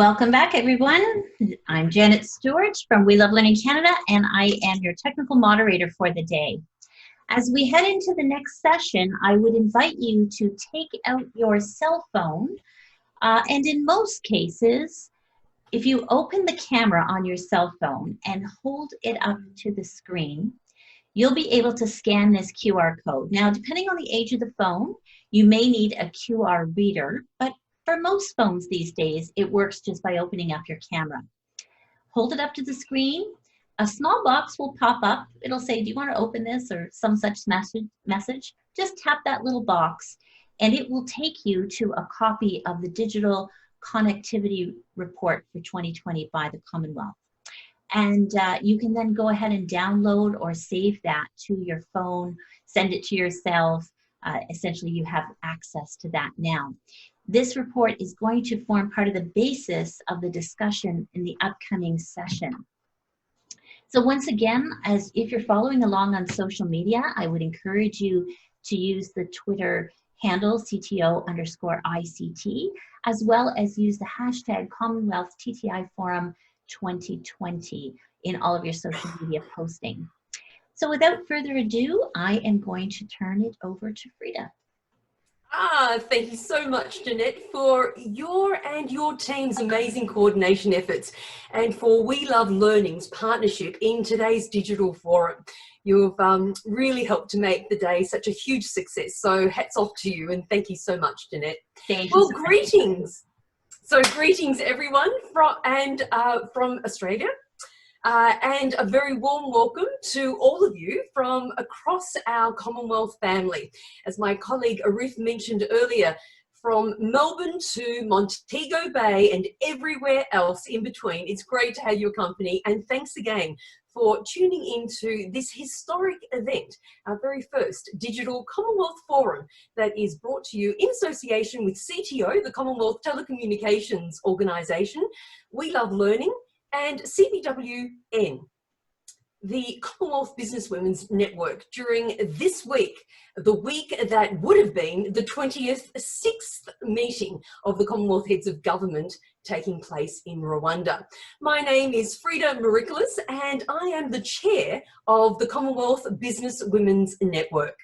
Welcome back, everyone. I'm Janet Stewart from We Love Learning Canada, and I am your technical moderator for the day. As we head into the next session, I would invite you to take out your cell phone, and in most cases, if you open the camera on your cell phone and hold it up to the screen, you'll be able to scan this QR code. Now, depending on the age of the phone, you may need a QR reader, but for most phones these days, it works just by opening up your camera. Hold it up to the screen. A small box will pop up. It'll say, do you want to open this, or some such message? Just tap that little box and it will take you to a copy of the digital connectivity report for 2020 by the Commonwealth. And you can then go ahead and download or save that to your phone, send it to yourself. Essentially, you have access to that now. This report is going to form part of the basis of the discussion in the upcoming session. So once again, as if you're following along on social media, I would encourage you to use the Twitter handle CTO_ICT, as well as use the hashtag Commonwealth TTI Forum 2020 in all of your social media posting. So without further ado, I am going to turn it over to Frida. Thank you so much, Jeanette, for your and your team's amazing coordination efforts, and for We Love Learning's partnership in today's digital forum. You've really helped to make the day such a huge success. So hats off to you, and thank you so much, Jeanette. Thank you. Well, greetings. So greetings, everyone, from Australia. And a very warm welcome to all of you from across our Commonwealth family. As my colleague Arif mentioned earlier, from Melbourne to Montego Bay and everywhere else in between, it's great to have your company, and thanks again for tuning into this historic event, our very first Digital Commonwealth Forum that is brought to you in association with CTO, the Commonwealth Telecommunications Organisation, We Love Learning, and CBWN, the Commonwealth Businesswomen's Network, during this week, the week that would have been the 26th meeting of the Commonwealth Heads of Government taking place in Rwanda. My name is Frida Marikolis, and I am the chair of the Commonwealth Businesswomen's Network.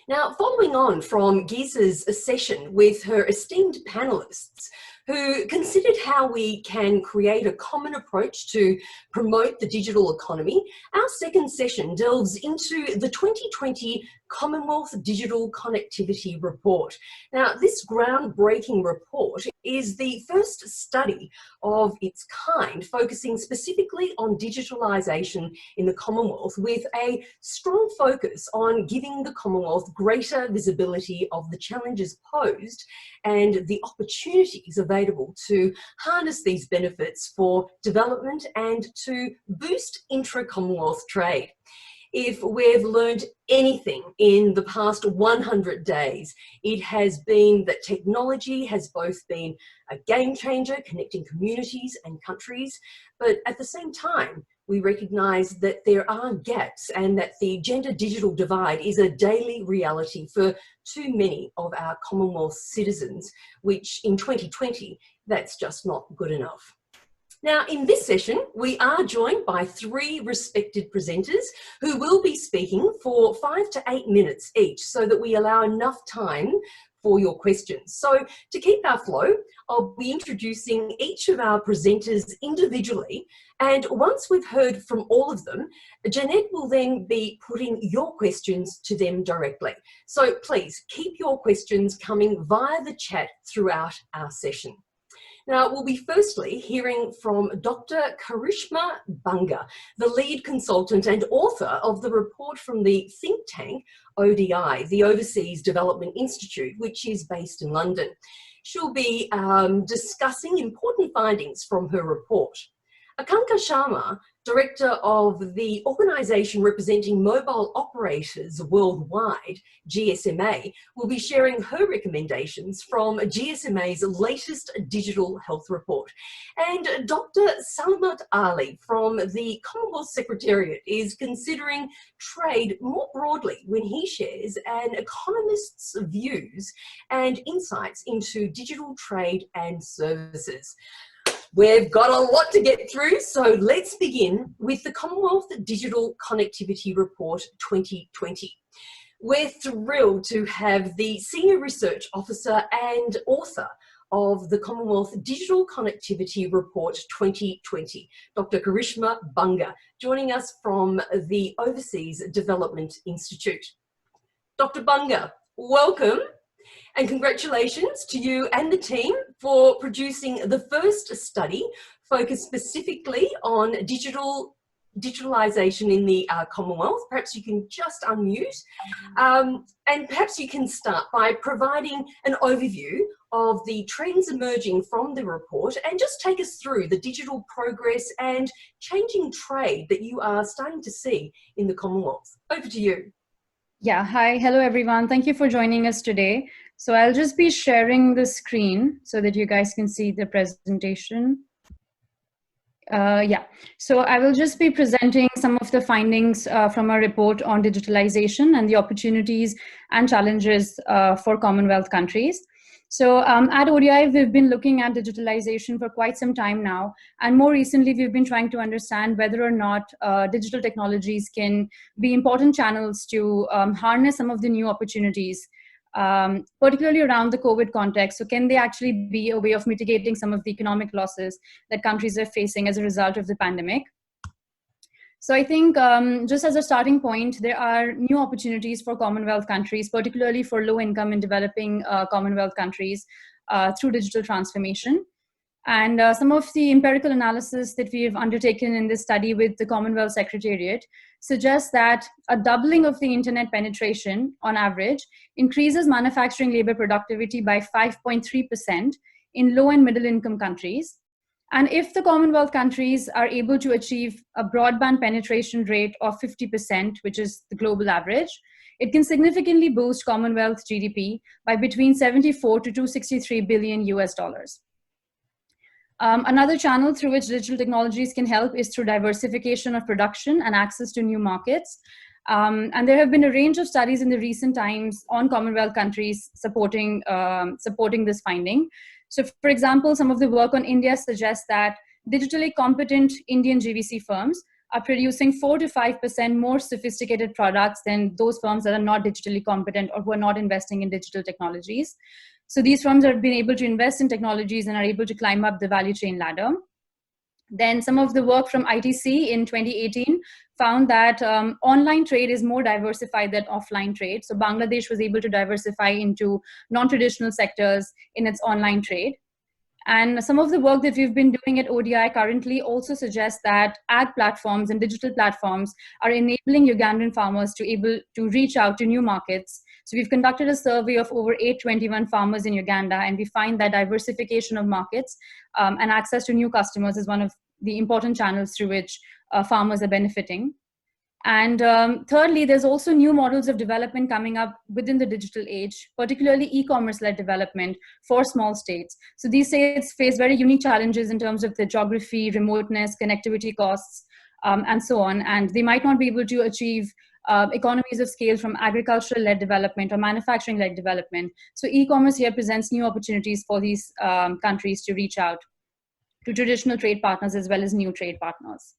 Now, following on from Giza's session with her esteemed panelists, who considered how we can create a common approach to promote the digital economy, our second session delves into the 2020 Commonwealth Digital Connectivity Report. Now, this groundbreaking report is the first study of its kind, focusing specifically on digitalisation in the Commonwealth, with a strong focus on giving the Commonwealth greater visibility of the challenges posed and the opportunities available to harness these benefits for development and to boost intra-Commonwealth trade. If we've learned anything in the past 100 days, it has been that technology has both been a game changer, connecting communities and countries, but at the same time, we recognise that there are gaps and that the gender digital divide is a daily reality for too many of our Commonwealth citizens, which in 2020, that's just not good enough. Now, in this session, we are joined by three respected presenters who will be speaking for 5 to 8 minutes each, so that we allow enough time for your questions. So to keep our flow, I'll be introducing each of our presenters individually, and once we've heard from all of them, Jeanette will then be putting your questions to them directly. So please keep your questions coming via the chat throughout our session. Now, we'll be firstly hearing from Dr. Karishma Banga, the lead consultant and author of the report from the think tank ODI, the Overseas Development Institute, which is based in London. She'll be discussing important findings from her report. Akanka Sharma, Director of the organisation representing mobile operators worldwide, GSMA, will be sharing her recommendations from GSMA's latest digital health report. And Dr. Salamat Ali from the Commonwealth Secretariat is considering trade more broadly when he shares an economist's views and insights into digital trade and services. We've got a lot to get through, so let's begin with the Commonwealth Digital Connectivity Report 2020. We're thrilled to have the Senior Research Officer and author of the Commonwealth Digital Connectivity Report 2020, Dr. Karishma Bunga, joining us from the Overseas Development Institute. Dr. Bunga, welcome. And congratulations to you and the team for producing the first study focused specifically on digitalisation in the Commonwealth. Perhaps you can just unmute and perhaps you can start by providing an overview of the trends emerging from the report and just take us through the digital progress and changing trade that you are starting to see in the Commonwealth. Over to you. Yeah, hi, hello everyone. Thank you for joining us today. So I'll just be sharing the screen so that you guys can see the presentation. So I will just be presenting some of the findings from our report on digitalization and the opportunities and challenges for Commonwealth countries. So at ODI, we've been looking at digitalization for quite some time now. And more recently, we've been trying to understand whether or not digital technologies can be important channels to harness some of the new opportunities, particularly around the COVID context. So can they actually be a way of mitigating some of the economic losses that countries are facing as a result of the pandemic? So I think just as a starting point, there are new opportunities for Commonwealth countries, particularly for low income and developing Commonwealth countries through digital transformation. And some of the empirical analysis that we have undertaken in this study with the Commonwealth Secretariat suggests that a doubling of the internet penetration on average increases manufacturing labor productivity by 5.3% in low and middle income countries. And if the Commonwealth countries are able to achieve a broadband penetration rate of 50%, which is the global average, it can significantly boost Commonwealth GDP by between 74 to 263 billion US dollars. Another channel through which digital technologies can help is through diversification of production and access to new markets. And there have been a range of studies in the recent times on Commonwealth countries supporting this finding. So for example, some of the work on India suggests that digitally competent Indian GVC firms are producing 4 to 5% more sophisticated products than those firms that are not digitally competent or who are not investing in digital technologies. So these firms have been able to invest in technologies and are able to climb up the value chain ladder. Then some of the work from ITC in 2018 found that online trade is more diversified than offline trade. So Bangladesh was able to diversify into non-traditional sectors in its online trade. And some of the work that we've been doing at ODI currently also suggests that ad platforms and digital platforms are enabling Ugandan farmers to able to reach out to new markets. So we've conducted a survey of over 821 farmers in Uganda, and we find that diversification of markets and access to new customers is one of the important channels through which farmers are benefiting. And thirdly, there's also new models of development coming up within the digital age, particularly e-commerce-led development for small states. So these states face very unique challenges in terms of the geography, remoteness, connectivity costs, and so on. And they might not be able to achieve economies of scale from agricultural-led development or manufacturing-led development. So e-commerce here presents new opportunities for these countries to reach out to traditional trade partners as well as new trade partners.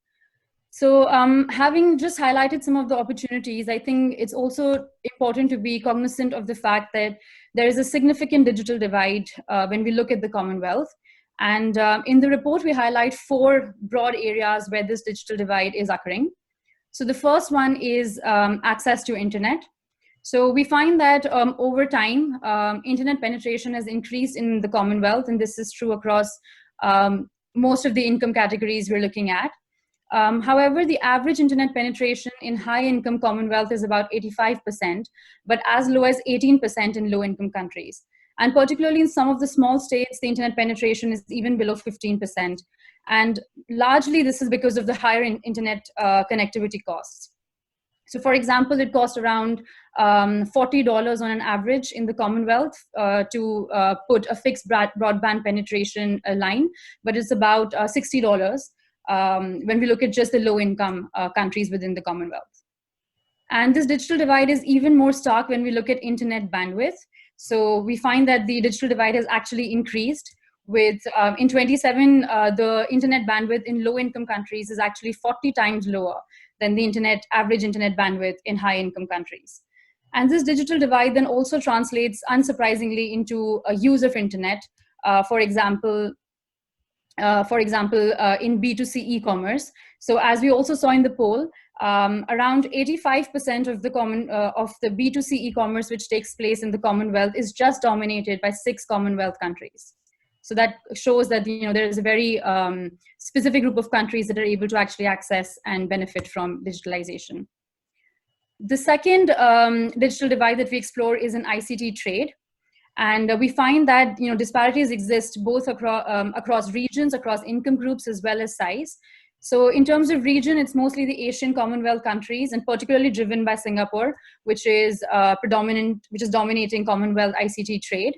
So having just highlighted some of the opportunities, I think it's also important to be cognizant of the fact that there is a significant digital divide when we look at the Commonwealth. And in the report, we highlight 4 broad areas where this digital divide is occurring. So the first one is access to internet. So we find that over time, internet penetration has increased in the Commonwealth, and this is true across most of the income categories we're looking at. However, the average internet penetration in high-income Commonwealth is about 85%, but as low as 18% in low-income countries. And particularly in some of the small states, the internet penetration is even below 15%. And largely this is because of the higher internet connectivity costs. So for example, it costs around $40 on an average in the Commonwealth to put a fixed broadband penetration line, but it's about $60 when we look at just the low-income countries within the Commonwealth. And this digital divide is even more stark when we look at internet bandwidth. So we find that the digital divide has actually increased with, in 27, the internet bandwidth in low-income countries is actually 40 times lower than the average internet bandwidth in high-income countries. And this digital divide then also translates, unsurprisingly, into a use of internet. For example, in B2C e-commerce. So as we also saw in the poll, around 85% of the B2C e-commerce which takes place in the Commonwealth is just dominated by 6 Commonwealth countries. So that shows that there is a very specific group of countries that are able to actually access and benefit from digitalization. The second digital divide that we explore is in ICT trade. And we find that disparities exist both across regions, across income groups, as well as size. So in terms of region, it's mostly the Asian Commonwealth countries, and particularly driven by Singapore, which is dominating Commonwealth ICT trade.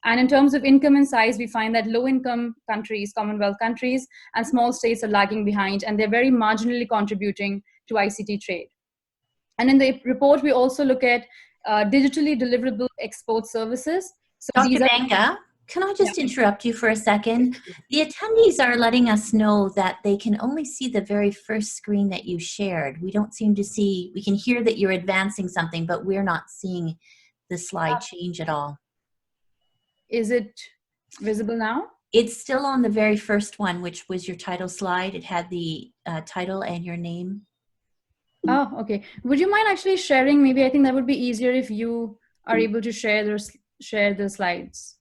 And in terms of income and size, we find that low-income countries, Commonwealth countries, and small states are lagging behind, and they're very marginally contributing to ICT trade. And in the report, we also look at digitally deliverable export services. So Dr. Banga, can I just interrupt you for a second? The attendees are letting us know that they can only see the very first screen that you shared. We don't seem to see, we can hear that you're advancing something, but we're not seeing the slide change at all. Is it visible now? It's still on the very first one, which was your title slide. It had the title and your name. Oh, okay. Would you mind actually sharing? Maybe I think that would be easier if you are able to share the slides.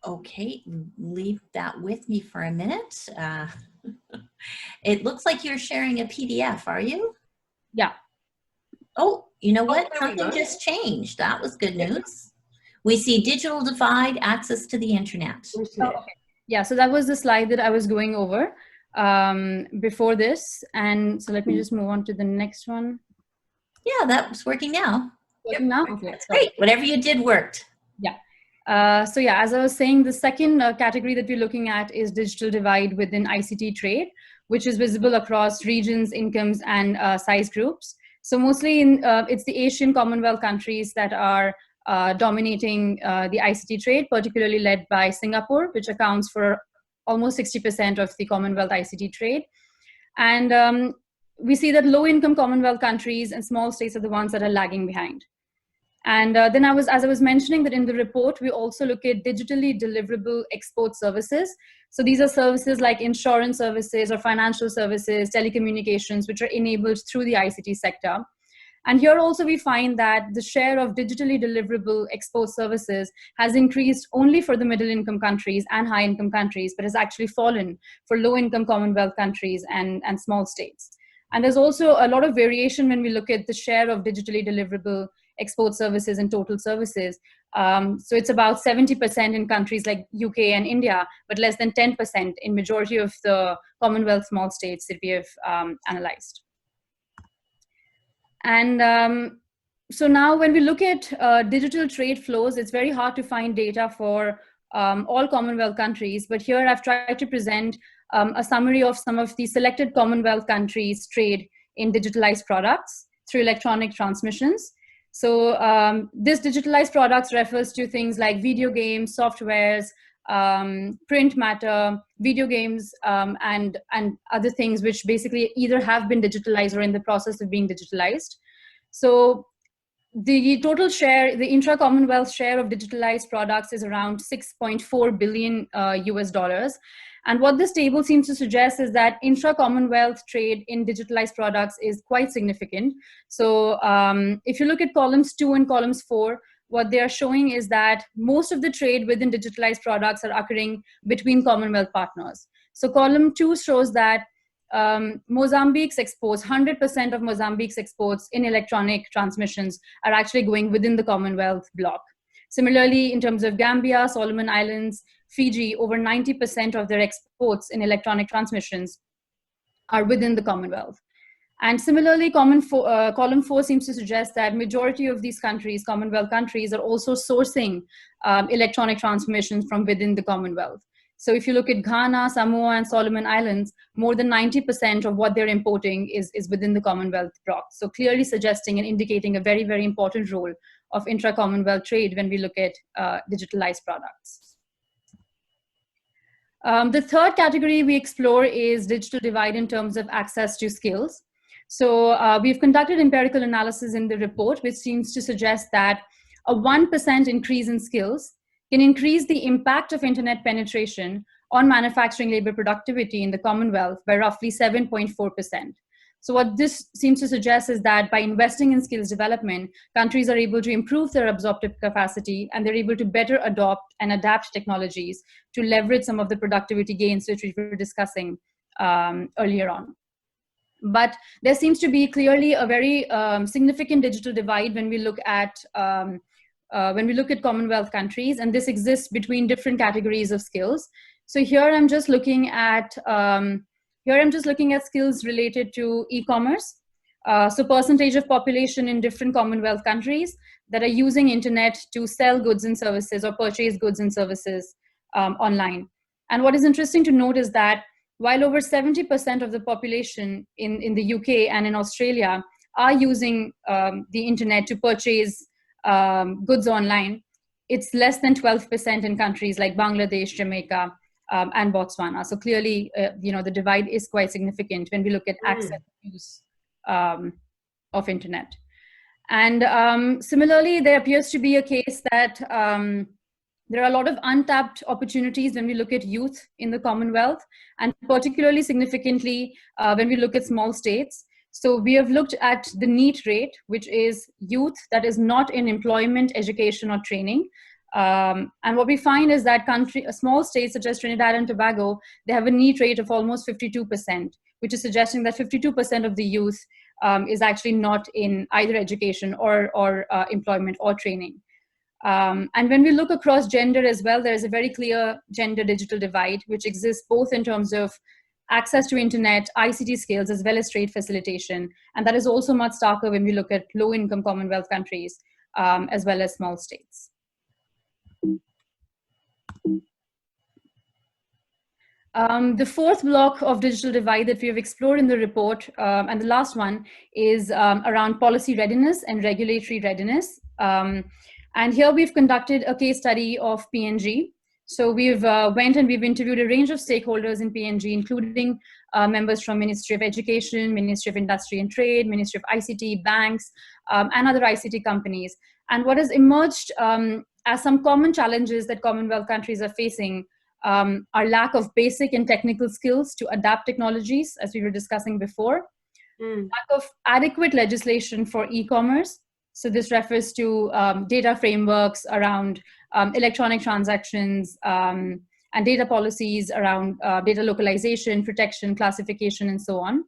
Okay, leave that with me for a minute. It looks like you're sharing a PDF, are you? Yeah. Oh, you know what? Something just changed. That was good news. We see digital divide, access to the internet. Oh, okay. Yeah, so that was the slide that I was going over before this. And so let me just move on to the next one. Yeah, that's working now. Working now? Okay. That's great. Whatever you did worked. Yeah. So yeah, as I was saying, the second category that we're looking at is digital divide within ICT trade, which is visible across regions, incomes, and size groups. So mostly it's the Asian Commonwealth countries that are dominating the ICT trade, particularly led by Singapore, which accounts for almost 60% of the Commonwealth ICT trade. And we see that low-income Commonwealth countries and small states are the ones that are lagging behind. And then as I was mentioning that in the report, we also look at digitally deliverable export services. So these are services like insurance services or financial services, telecommunications, which are enabled through the ICT sector. And here also we find that the share of digitally deliverable export services has increased only for the middle income countries and high income countries, but has actually fallen for low income Commonwealth countries and small states. And there's also a lot of variation when we look at the share of digitally deliverable export services and total services. So it's about 70% in countries like UK and India, but less than 10% in majority of the Commonwealth small states that we have analyzed. And so now when we look at digital trade flows, it's very hard to find data for all Commonwealth countries, but here I've tried to present a summary of some of the selected Commonwealth countries' trade in digitalized products through electronic transmissions. So this digitalized products refers to things like video games, softwares, print matter, video games, and other things which basically either have been digitalized or in the process of being digitalized. So the total share, the intra-Commonwealth share of digitalized products is around $6.4 billion US. And what this table seems to suggest is that intra-Commonwealth trade in digitalized products is quite significant. So if you look at columns 2 and columns 4, what they are showing is that most of the trade within digitalized products are occurring between Commonwealth partners. So column 2 shows that Mozambique's exports, 100% of Mozambique's exports in electronic transmissions are actually going within the Commonwealth bloc. Similarly, in terms of Gambia, Solomon Islands, Fiji, over 90% of their exports in electronic transmissions are within the Commonwealth. And similarly, column 4 seems to suggest that majority of these countries, Commonwealth countries, are also sourcing electronic transmissions from within the Commonwealth. So if you look at Ghana, Samoa, and Solomon Islands, more than 90% of what they're importing is within the Commonwealth bloc. So clearly suggesting and indicating a very, very important role of intra-Commonwealth trade when we look at digitalized products. The third category we explore is digital divide in terms of access to skills. So we've conducted empirical analysis in the report, which seems to suggest that a 1% increase in skills can increase the impact of internet penetration on manufacturing labor productivity in the Commonwealth by roughly 7.4%. So what this seems to suggest is that by investing in skills development, countries are able to improve their absorptive capacity, and they're able to better adopt and adapt technologies to leverage some of the productivity gains which we were discussing earlier on. But there seems to be clearly a very significant digital divide when we look at Commonwealth countries, and this exists between different categories of skills. So here I'm just looking at skills related to e-commerce. So percentage of population in different Commonwealth countries that are using internet to sell goods and services or purchase goods and services online. And what is interesting to note is that while over 70% of the population in the UK and in Australia are using the internet to purchase goods online, it's less than 12% in countries like Bangladesh, Jamaica, and Botswana. So clearly, the divide is quite significant when we look at access and use of internet. And similarly, there appears to be a case that there are a lot of untapped opportunities when we look at youth in the Commonwealth, and particularly significantly when we look at small states. So we have looked at the NEET rate, which is youth that is not in employment, education, or training. And what we find is that small states such as Trinidad and Tobago, they have a NEET rate of almost 52%, which is suggesting that 52% of the youth is actually not in either education or employment or training. And when we look across gender as well, there is a very clear gender digital divide, which exists both in terms of access to internet, ICT skills, as well as trade facilitation. And that is also much starker when we look at low-income Commonwealth countries, as well as small states. The fourth block of digital divide that we have explored in the report, and the last one, is around policy readiness and regulatory readiness. And here we've conducted a case study of PNG. So we've went and we've interviewed a range of stakeholders in PNG, including members from Ministry of Education, Ministry of Industry and Trade, Ministry of ICT, banks, and other ICT companies. And what has emerged as some common challenges that Commonwealth countries are facing are lack of basic and technical skills to adapt technologies, as we were discussing before, lack of adequate legislation for e-commerce. So this refers to data frameworks around electronic transactions and data policies around data localization, protection, classification, and so on.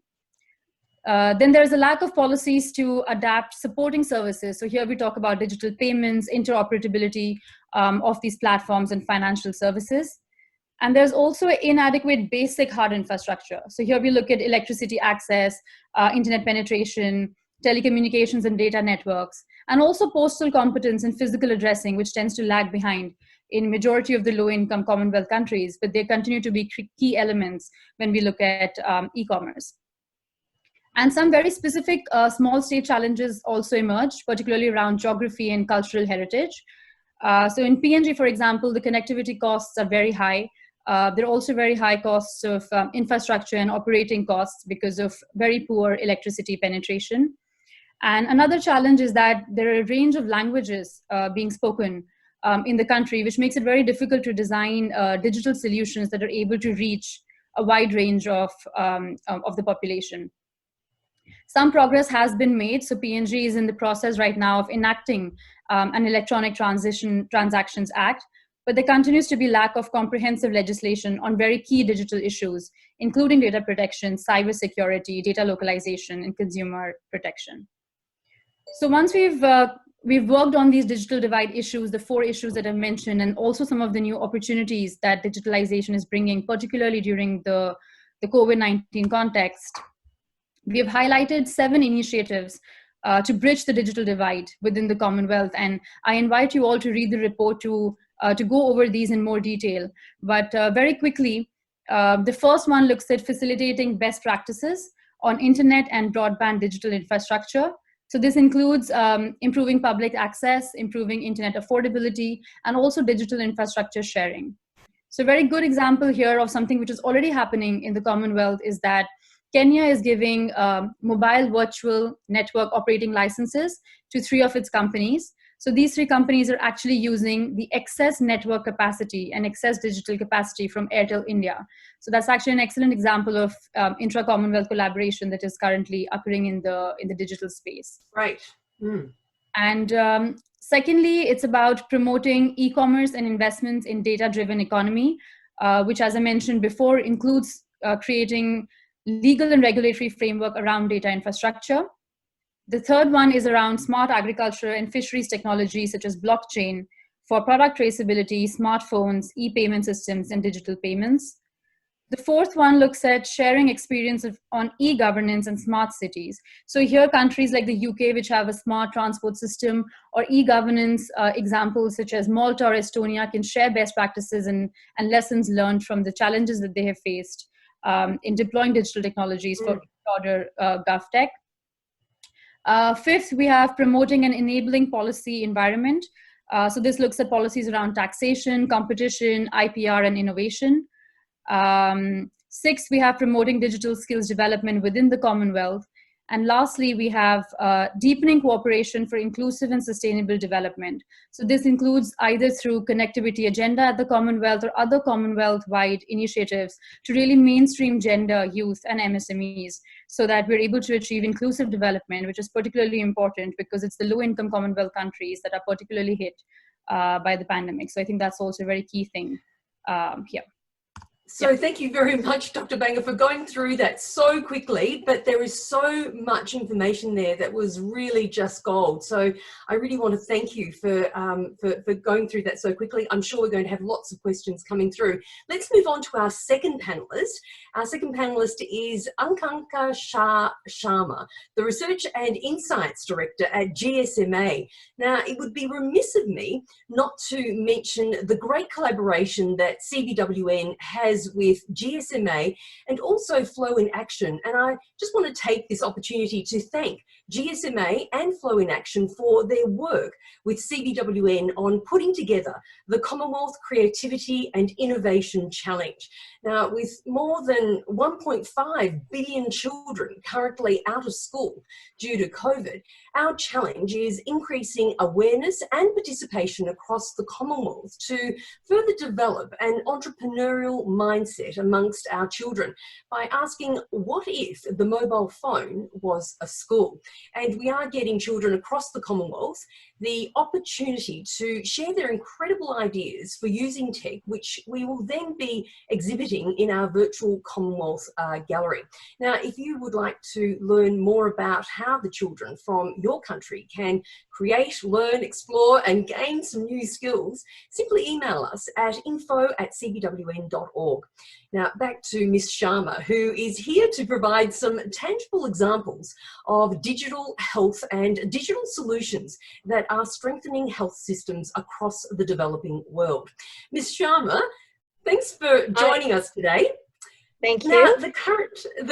Then there's a lack of policies to adapt supporting services. So here we talk about digital payments, interoperability of these platforms and financial services. And there's also inadequate basic hard infrastructure. So here we look at electricity access, internet penetration, telecommunications and data networks, and also postal competence and physical addressing, which tends to lag behind in majority of the low-income Commonwealth countries, but they continue to be key elements when we look at e-commerce. And some very specific small state challenges also emerge, particularly around geography and cultural heritage. So in PNG, for example, the connectivity costs are very high. There are also very high costs of infrastructure and operating costs because of very poor electricity penetration. And another challenge is that there are a range of languages being spoken in the country, which makes it very difficult to design digital solutions that are able to reach a wide range of the population. Some progress has been made. So PNG is in the process right now of enacting an Electronic Transactions Act, but there continues to be lack of comprehensive legislation on very key digital issues, including data protection, cybersecurity, data localization, and consumer protection. So once we've we've worked on these digital divide issues, the 4 issues that I've mentioned, and also some of the new opportunities that digitalization is bringing, particularly during the COVID-19 context. We have highlighted 7 initiatives to bridge the digital divide within the Commonwealth, and I invite you all to read the report to go over these in more detail. But very quickly, the first one looks at facilitating best practices on internet and broadband digital infrastructure. So this includes improving public access, improving internet affordability, and also digital infrastructure sharing. So a very good example here of something which is already happening in the Commonwealth is that Kenya is giving mobile virtual network operating licenses to 3 of its companies. So these 3 companies are actually using the excess network capacity and excess digital capacity from Airtel India. So that's actually an excellent example of intra-Commonwealth collaboration that is currently occurring in the digital space. Right. And secondly, it's about promoting e-commerce and investments in data-driven economy, which, as I mentioned before, includes creating legal and regulatory framework around data infrastructure. The third one is around smart agriculture and fisheries technology, such as blockchain, for product traceability, smartphones, e-payment systems, and digital payments. The fourth one looks at sharing experience on e-governance and smart cities. So here, countries like the UK, which have a smart transport system, or e-governance examples such as Malta or Estonia, can share best practices and lessons learned from the challenges that they have faced in deploying digital technologies for broader GovTech. Fifth, we have promoting an enabling policy environment. So this looks at policies around taxation, competition, IPR, and innovation. Sixth, we have promoting digital skills development within the Commonwealth. And lastly, we have deepening cooperation for inclusive and sustainable development. So this includes either through connectivity agenda at the Commonwealth or other Commonwealth-wide initiatives to really mainstream gender, youth, and MSMEs so that we're able to achieve inclusive development, which is particularly important because it's the low-income Commonwealth countries that are particularly hit by the pandemic. So I think that's also a very key thing here. So thank you very much, Dr. Banger, for going through that so quickly, but there is so much information there that was really just gold. So I really want to thank you for going through that so quickly. I'm sure we're going to have lots of questions coming through. Let's move on to our second panellist. Our second panellist is Ankanka Sharma, the Research and Insights Director at GSMA. Now, it would be remiss of me not to mention the great collaboration that CBWN has with GSMA and also Flow in Action. And I just want to take this opportunity to thank GSMA and Flow in Action for their work with CBWN on putting together the Commonwealth Creativity and Innovation Challenge. Now, with more than 1.5 billion children currently out of school due to COVID, our challenge is increasing awareness and participation across the Commonwealth to further develop an entrepreneurial mindset amongst our children by asking, what if the mobile phone was a school? And we are getting children across the Commonwealth the opportunity to share their incredible ideas for using tech, which we will then be exhibiting in our virtual Commonwealth gallery. Now, if you would like to learn more about how the children from your country can create, learn, explore, and gain some new skills, simply email us at info@cbwn.org. Now, back to Ms. Sharma, who is here to provide some tangible examples of digital health and digital solutions that are strengthening health systems across the developing world. Ms. Sharma, thanks for joining us today. Thank you. Now, the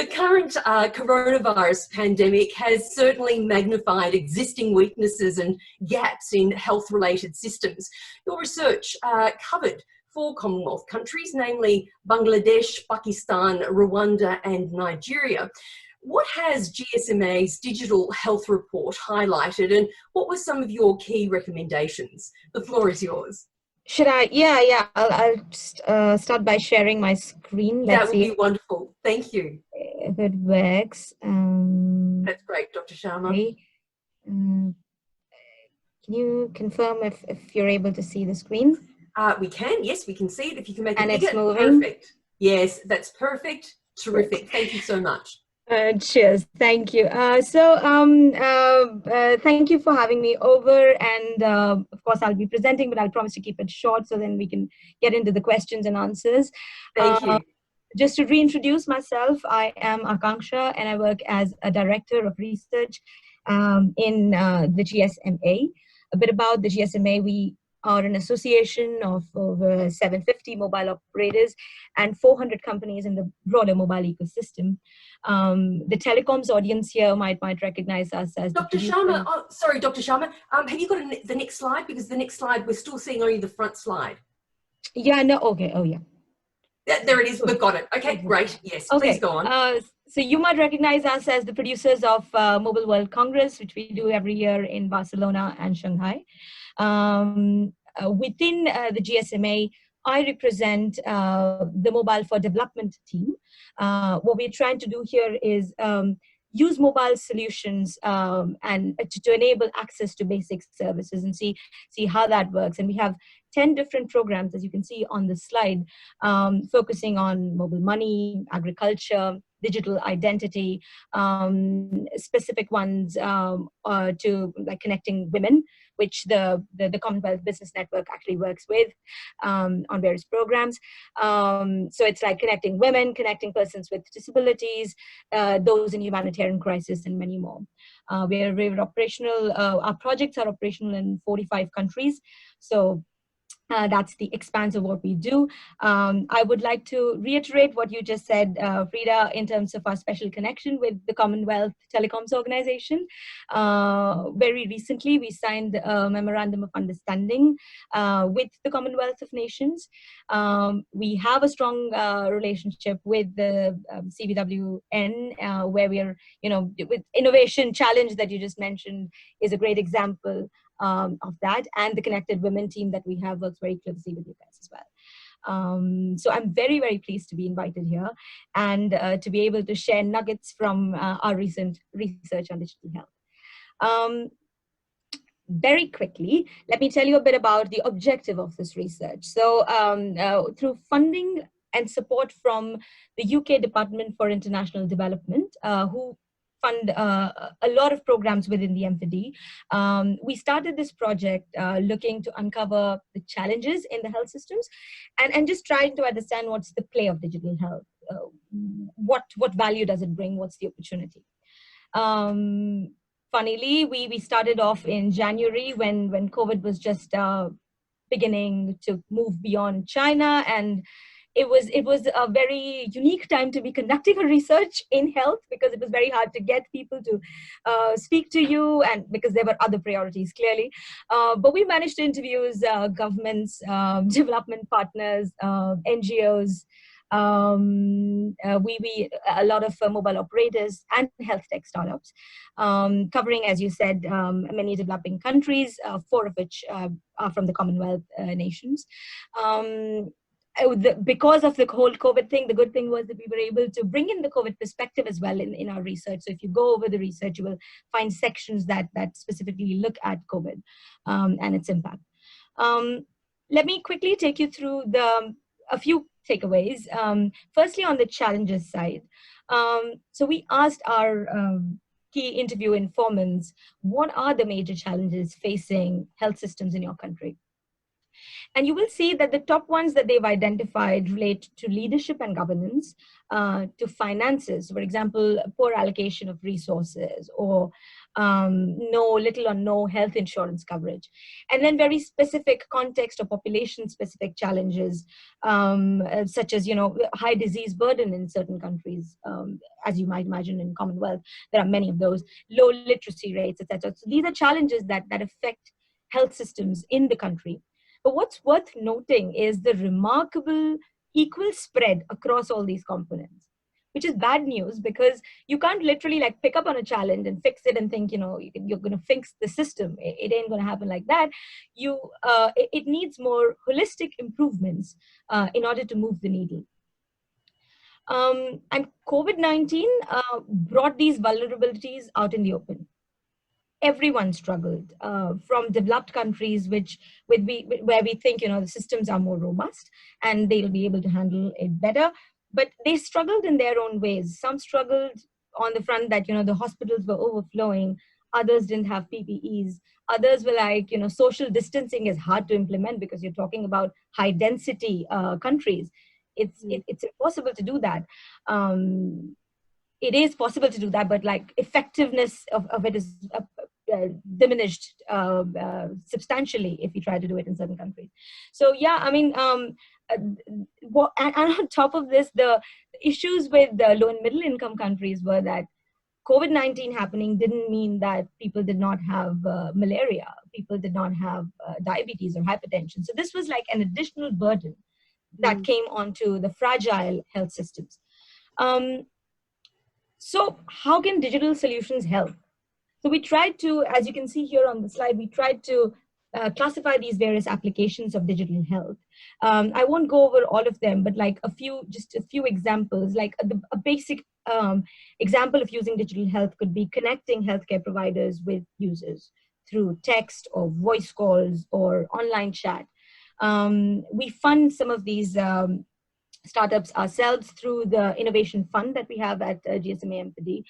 current coronavirus pandemic has certainly magnified existing weaknesses and gaps in health-related systems. Your research covered 4 Commonwealth countries, namely Bangladesh, Pakistan, Rwanda, and Nigeria. What has GSMA's digital health report highlighted, and what were some of your key recommendations? The floor is yours. Should I? Yeah. I'll just, start by sharing my screen. That would be wonderful. Thank you. If it works. That's great, Dr. Sharma. Okay. Can you confirm if you're able to see the screen? We can. Yes, we can see it. If you can make it and bigger, it's moving. perfect. Yes, that's perfect. Terrific. Thank you so much. Cheers. Thank you. Thank you for having me over. And of course, I'll be presenting, but I'll promise to keep it short so then we can get into the questions and answers. Thank you. Just to reintroduce myself, I am Akanksha and I work as a director of research in the GSMA. A bit about the GSMA, we are an association of over 750 mobile operators and 400 companies in the broader mobile ecosystem. The telecoms audience here might recognize us as Dr. Sharma, oh, sorry, Dr. Sharma, have you got the next slide? Because the next slide, we're still seeing only the front slide. Yeah, no, okay, oh yeah. There it is, we've got it. Okay, great, yes, okay. Please go on. So you might recognize us as the producers of Mobile World Congress, which we do every year in Barcelona and Shanghai. Within the GSMA, I represent the Mobile for Development team. What we're trying to do here is use mobile solutions and to enable access to basic services and see how that works. And we have 10 different programs, as you can see on the slide, focusing on mobile money, agriculture, digital identity, specific ones to like connecting women, which the Commonwealth Business Network actually works with on various programs. So it's like connecting women, connecting persons with disabilities, those in humanitarian crisis, and many more. We're operational, our projects are operational in 45 countries. So that's the expanse of what we do. I would like to reiterate what you just said, Frida, in terms of our special connection with the Commonwealth Telecoms Organization. Very recently, we signed a Memorandum of Understanding with the Commonwealth of Nations. We have a strong relationship with the CBWN, where we are, with Innovation Challenge that you just mentioned is a great example of that, and the Connected Women team that we have works very closely with you guys as well. So I'm very, very pleased to be invited here and to be able to share nuggets from our recent research on digital health. Very quickly, let me tell you a bit about the objective of this research. So through funding and support from the UK Department for International Development, who fund a lot of programs within the MFD. We started this project looking to uncover the challenges in the health systems and just trying to understand what's the play of digital health. What value does it bring? What's the opportunity? Funnily, we started off in January when COVID was just beginning to move beyond China, and it was a very unique time to be conducting a research in health because it was very hard to get people to speak to you, and because there were other priorities clearly. But we managed to interview governments, development partners, NGOs, a lot of mobile operators and health tech startups, covering, as you said, many developing countries, 4 of which are from the Commonwealth nations. Because of the whole COVID thing, the good thing was that we were able to bring in the COVID perspective as well in our research. So if you go over the research, you will find sections that specifically look at COVID and its impact. Let me quickly take you through a few takeaways. Firstly, on the challenges side. So we asked our key interview informants, what are the major challenges facing health systems in your country? And you will see that the top ones that they've identified relate to leadership and governance, to finances, for example, poor allocation of resources, or little or no health insurance coverage. And then very specific context or population-specific challenges, such as, high disease burden in certain countries, as you might imagine in Commonwealth, there are many of those, low literacy rates, etc. So these are challenges that affect health systems in the country. But what's worth noting is the remarkable equal spread across all these components, which is bad news because you can't literally like pick up on a challenge and fix it and think, you're going to fix the system. It ain't going to happen like that. It needs more holistic improvements in order to move the needle. And COVID-19 brought these vulnerabilities out in the open. Everyone struggled, from developed countries, where we think, the systems are more robust and they'll be able to handle it better. But they struggled in their own ways. Some struggled on the front that, the hospitals were overflowing, others didn't have PPEs, others were like, social distancing is hard to implement because you're talking about high density countries. It's impossible to do that. It is possible to do that, but like effectiveness of it is diminished substantially if you try to do it in certain countries. So yeah, I mean, and on top of this, the issues with the low and middle income countries were that COVID-19 happening didn't mean that people did not have malaria, people did not have diabetes or hypertension. So this was like an additional burden that came onto the fragile health systems. So how can digital solutions help? So we tried to, as you can see here on the slide, we tried to classify these various applications of digital health. I won't go over all of them, but like just a few examples, like a basic example of using digital health could be connecting healthcare providers with users through text or voice calls or online chat. We fund some of these startups ourselves through the innovation fund that we have at GSMA MPD.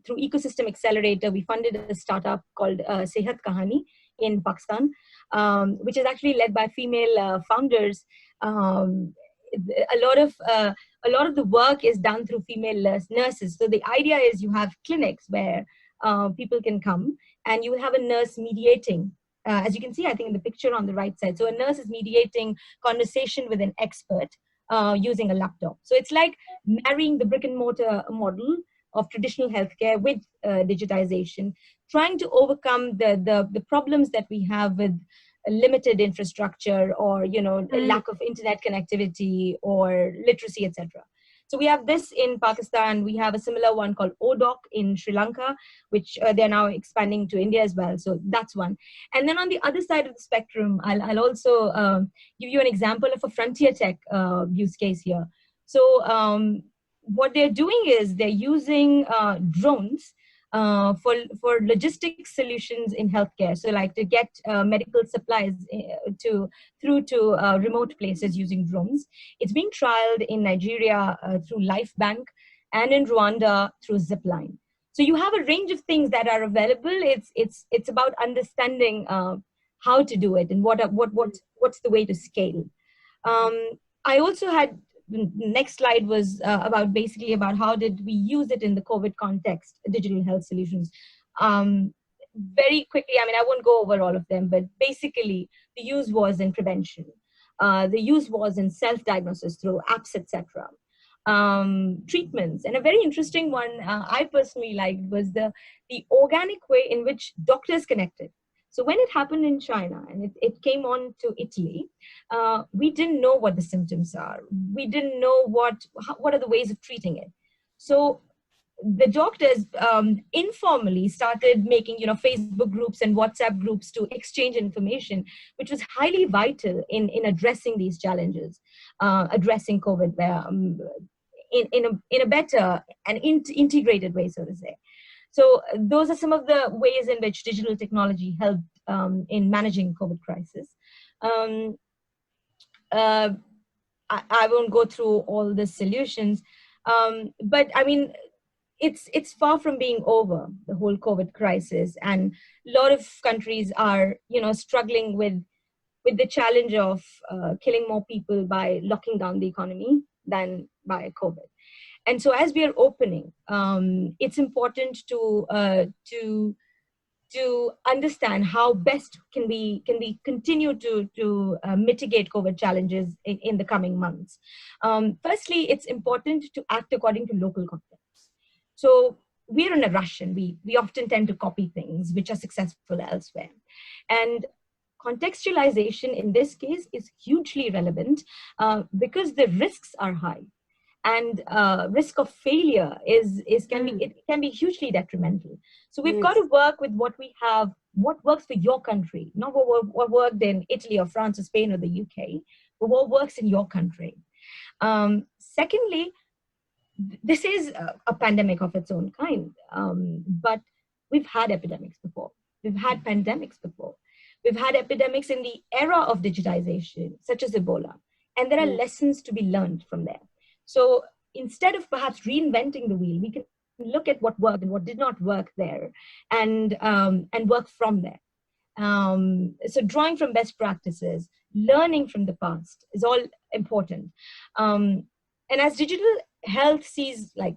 Through Ecosystem Accelerator, we funded a startup called Sehat Kahani in Pakistan, which is actually led by female founders. A lot of the work is done through female nurses. So the idea is you have clinics where people can come and you have a nurse mediating. As you can see, I think in the picture on the right side. So a nurse is mediating conversation with an expert using a laptop. So it's like marrying the brick and mortar model of traditional healthcare with digitization, trying to overcome the problems that we have with limited infrastructure or lack of internet connectivity or literacy, etc. So we have this in Pakistan. We have a similar one called ODOC in Sri Lanka, which they're now expanding to India as well. So that's one. And then on the other side of the spectrum, I'll also give you an example of a frontier tech use case here. So what they're doing is they're using drones for logistics solutions in healthcare. So like to get medical supplies through to remote places using drones. It's being trialed in Nigeria through LifeBank and in Rwanda through Zipline. So you have a range of things that are available. It's about understanding how to do it and what's the way to scale. I also had, the next slide was about how did we use it in the COVID context, digital health solutions. Very quickly, I mean, I won't go over all of them, but basically the use was in prevention. The use was in self-diagnosis through apps, etc. Treatments, and a very interesting one I personally liked was the organic way in which doctors connected. So when it happened in China and it came on to Italy, we didn't know what the symptoms are. We didn't know what are the ways of treating it. So the doctors informally started making Facebook groups and WhatsApp groups to exchange information, which was highly vital in addressing these challenges, addressing COVID in a better and integrated way, so to say. So those are some of the ways in which digital technology helped in managing COVID crisis. I won't go through all the solutions, but I mean, it's far from being over, the whole COVID crisis, and a lot of countries are struggling with the challenge of killing more people by locking down the economy than by COVID. And so as we are opening, it's important to understand how best can we continue to mitigate COVID challenges in the coming months. Firstly, it's important to act according to local context. So we're in a rush and we often tend to copy things which are successful elsewhere. And contextualization in this case is hugely relevant because the risks are high. And risk of failure can be hugely detrimental. So we've got to work with what we have, what works for your country, not what worked in Italy or France or Spain or the UK, but what works in your country. Secondly, this is a pandemic of its own kind, but we've had epidemics before. We've had pandemics before. We've had epidemics in the era of digitization, such as Ebola, and there are lessons to be learned from there. So instead of perhaps reinventing the wheel, we can look at what worked and what did not work there, and work from there. So drawing from best practices, learning from the past is all important. And as digital health sees like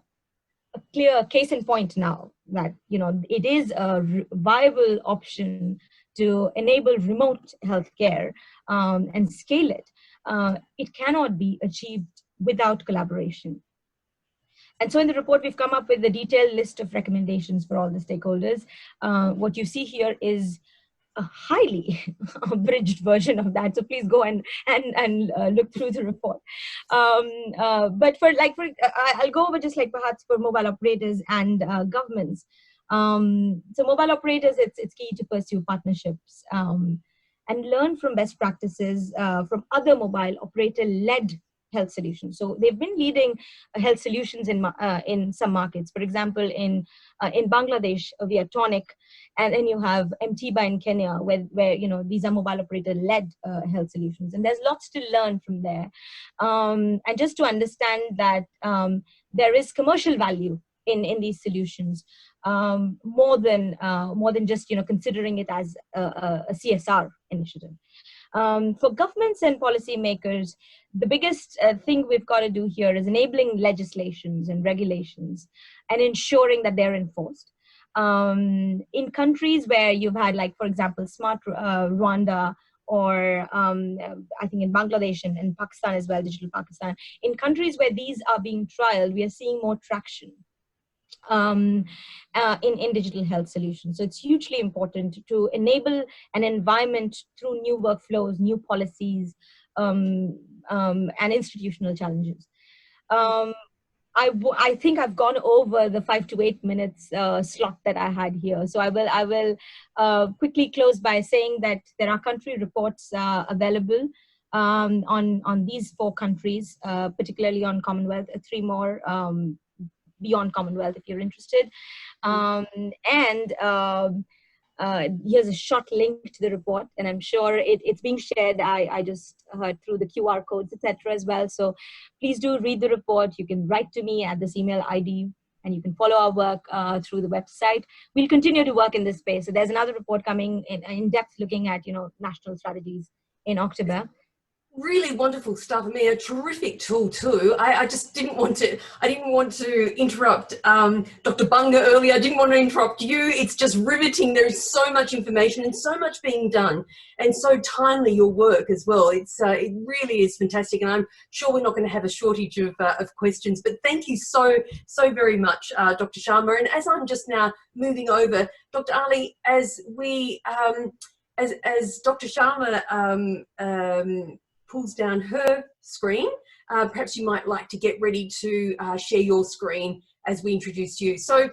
a clear case in point now that, you know, it is a viable option to enable remote healthcare and scale it, it cannot be achieved without collaboration. And so in the report, we've come up with a detailed list of recommendations for all the stakeholders. What you see here is a highly abridged version of that. So please go and look through the report. But I'll go over just like perhaps for mobile operators and governments. So mobile operators, it's key to pursue partnerships and learn from best practices from other mobile operator-led health solutions. So they've been leading health solutions in some markets. For example, in Bangladesh, we have Tonic, and then you have MTBA in Kenya, where you know, these are mobile operator-led health solutions, and there's lots to learn from there. And just to understand that there is commercial value in these solutions, more than just, you know, considering it as a CSR initiative. For governments and policymakers, the biggest thing we've got to do here is enabling legislations and regulations and ensuring that they're enforced. In countries where you've had, like, for example, Smart Rwanda, or I think in Bangladesh and Pakistan as well, Digital Pakistan, in countries where these are being trialed, we are seeing more traction in digital health solutions. So it's hugely important to enable an environment through new workflows, new policies, and institutional challenges. I think I've gone over the 5 to 8 minutes slot that I had here. So I will quickly close by saying that there are country reports available on these 4 countries, particularly on Commonwealth, 3 more beyond Commonwealth if you're interested. Here's a short link to the report, and I'm sure it's being shared. I just heard through the QR codes, etc. as well. So please do read the report. You can write to me at this email ID, and you can follow our work through the website. We'll continue to work in this space. So there's another report coming in depth, looking at, you know, national strategies in October. Really wonderful stuff. I mean, a terrific tool too. I just didn't want to interrupt Dr. Bunga earlier. I didn't want to interrupt you. It's just riveting. There is so much information and so much being done, and so timely your work as well. It really is fantastic, and I'm sure we're not going to have a shortage of questions, but thank you so very much, Dr. Sharma. And as I'm just now moving over, Dr. Ali, as we as Dr. Sharma pulls down her screen, perhaps you might like to get ready to share your screen as we introduce you. So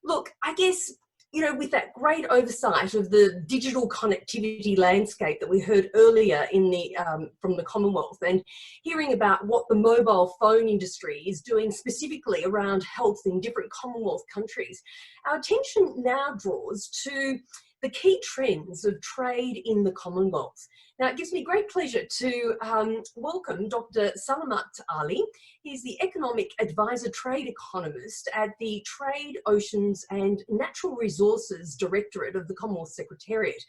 look, I guess, you know, with that great oversight of the digital connectivity landscape that we heard earlier in the from the Commonwealth, and hearing about what the mobile phone industry is doing specifically around health in different Commonwealth countries, our attention now draws to the key trends of trade in the Commonwealth. Now, it gives me great pleasure to welcome Dr. Salamat Ali. He's the Economic Advisor Trade Economist at the Trade, Oceans and Natural Resources Directorate of the Commonwealth Secretariat.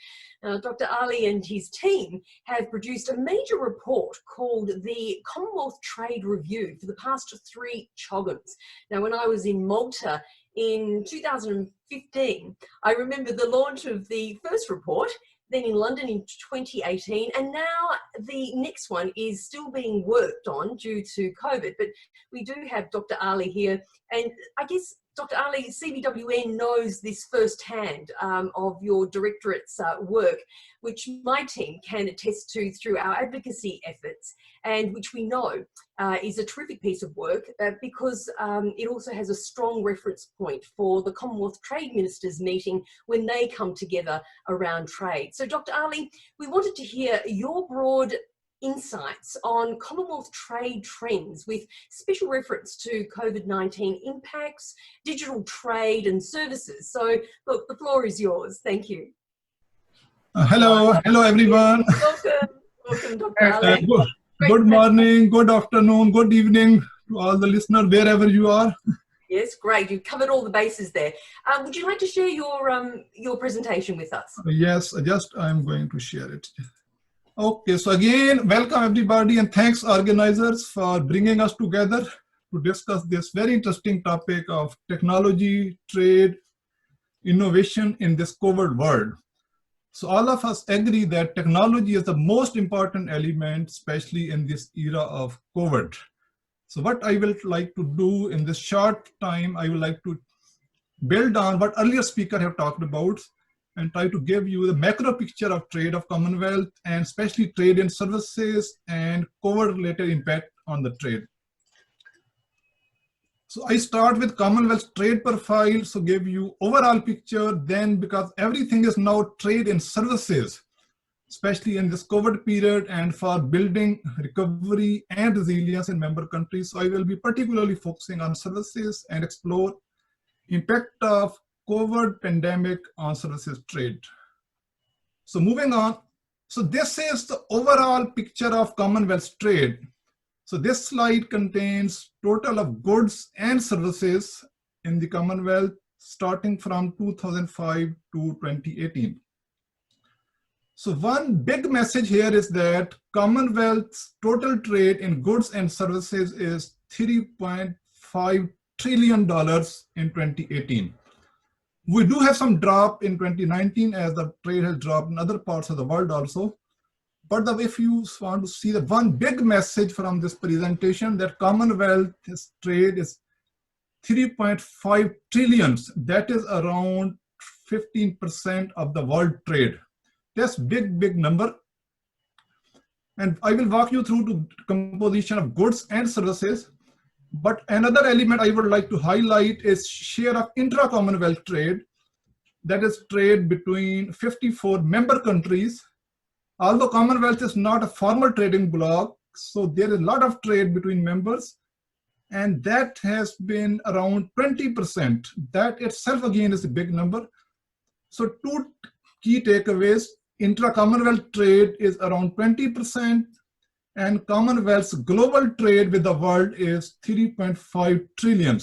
Now, Dr. Ali and his team have produced a major report called the Commonwealth Trade Review for the past 3 Choggams. Now, when I was in Malta in 2015, I remember the launch of the first report, then in London in 2018, and now the next one is still being worked on due to COVID. But we do have Dr. Ali here, and I guess, Dr. Ali, CBWN knows this firsthand of your directorate's work, which my team can attest to through our advocacy efforts, and which we know is a terrific piece of work because it also has a strong reference point for the Commonwealth Trade Ministers meeting when they come together around trade. So, Dr. Ali, we wanted to hear your broad insights on Commonwealth trade trends with special reference to COVID-19 impacts, digital trade and services. So look, the floor is yours. Thank you. Hello everyone. Welcome Dr. Ali. Good morning, good afternoon, good evening to all the listeners wherever you are. Yes, great. You've covered all the bases there. Would you like to share your presentation with us? Yes, I'm going to share it. Okay, so again, welcome everybody, and thanks organizers for bringing us together to discuss this very interesting topic of technology, trade, innovation in this COVID world. So all of us agree that technology is the most important element, especially in this era of COVID. So what I will like to do in this short time, I would like to build on what earlier speakers have talked about and try to give you the macro picture of trade of Commonwealth, and especially trade in services and COVID-related impact on the trade. So I start with Commonwealth trade profile, so give you overall picture. Then, because everything is now trade in services, especially in this COVID period, and for building recovery and resilience in member countries, so I will be particularly focusing on services and explore impact of COVID pandemic on services trade. So moving on, so this is the overall picture of Commonwealth trade. So this slide contains total of goods and services in the Commonwealth starting from 2005 to 2018. So one big message here is that Commonwealth's total trade in goods and services is $3.5 trillion in 2018. We do have some drop in 2019 as the trade has dropped in other parts of the world also. But if you want to see the one big message from this presentation, that Commonwealth's trade is 3.5 trillion. That is around 15% of the world trade. That's big number. And I will walk you through the composition of goods and services. But another element I would like to highlight is share of intra-Commonwealth trade. That is trade between 54 member countries. Although Commonwealth is not a formal trading bloc, so there is a lot of trade between members, and that has been around 20%. That itself again is a big number. So two key takeaways: intra-Commonwealth trade is around 20%, and Commonwealth's global trade with the world is 3.5 trillion.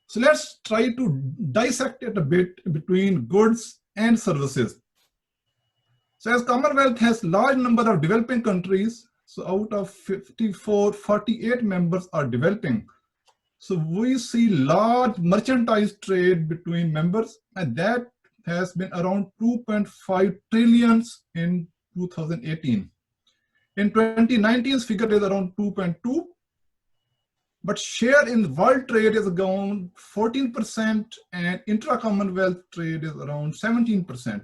So let's try to dissect it a bit between goods and services. So as Commonwealth has large number of developing countries, so out of 54, 48 members are developing. So we see large merchandise trade between members, and that has been around 2.5 trillion in 2018. In 2019's figure is around 2.2, but share in world trade is around 14%, and intra-Commonwealth trade is around 17%.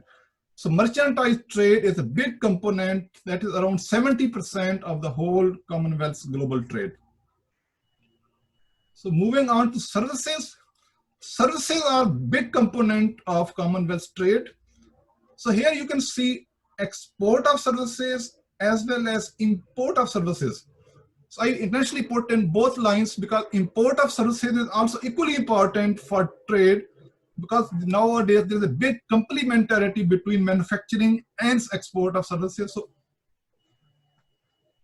So merchandise trade is a big component, that is around 70% of the whole Commonwealth's global trade. So moving on to services. Services are a big component of Commonwealth's trade. So here you can see export of services as well as import of services. So I intentionally put in both lines because import of services is also equally important for trade, because nowadays there's a big complementarity between manufacturing and export of services.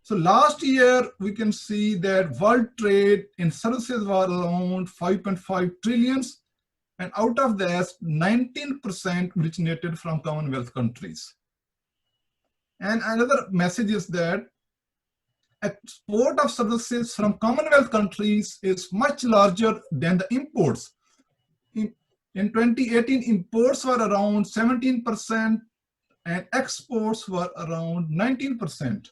So last year we can see that world trade in services was around 5.5 trillion, and out of that 19% originated from Commonwealth countries. And another message is that export of services from Commonwealth countries is much larger than the imports. In 2018, imports were around 17% and exports were around 19%.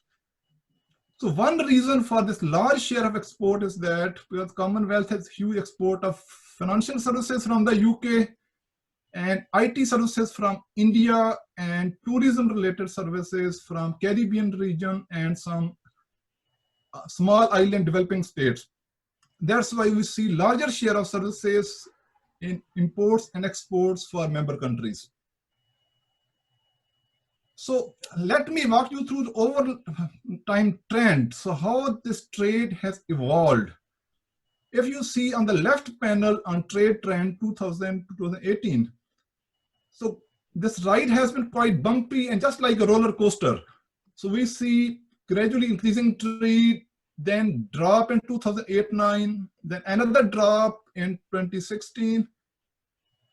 So one reason for this large share of export is that because Commonwealth has huge export of financial services from the UK and IT services from India and tourism related services from Caribbean region and some small island developing states. That's why we see larger share of services in imports and exports for member countries. So let me walk you through the over time trend. So how this trade has evolved. If you see on the left panel on trade trend 2000 to 2018, so this ride has been quite bumpy and just like a roller coaster. So we see gradually increasing trade then drop in 2008-9, then another drop in 2016.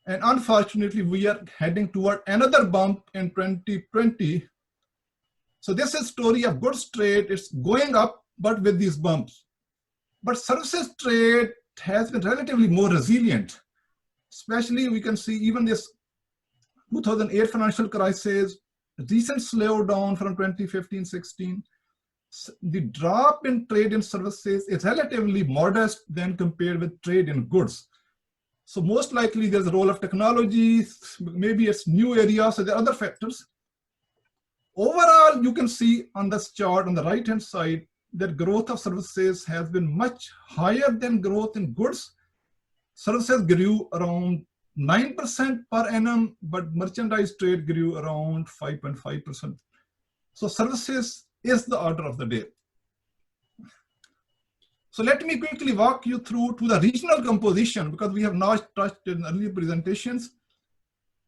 And unfortunately, we are heading toward another bump in 2020. So this is story of goods trade. It's going up, but with these bumps. But services trade has been relatively more resilient. Especially we can see even this 2008 financial crisis, recent slowdown from 2015-16. The drop in trade in services is relatively modest than compared with trade in goods. So most likely there's a role of technology, maybe it's new areas, so there are other factors. Overall, you can see on this chart on the right-hand side that growth of services has been much higher than growth in goods. Services grew around 9% per annum, but merchandise trade grew around 5.5%. So services is the order of the day. So let me quickly walk you through to the regional composition because we have not touched in earlier presentations.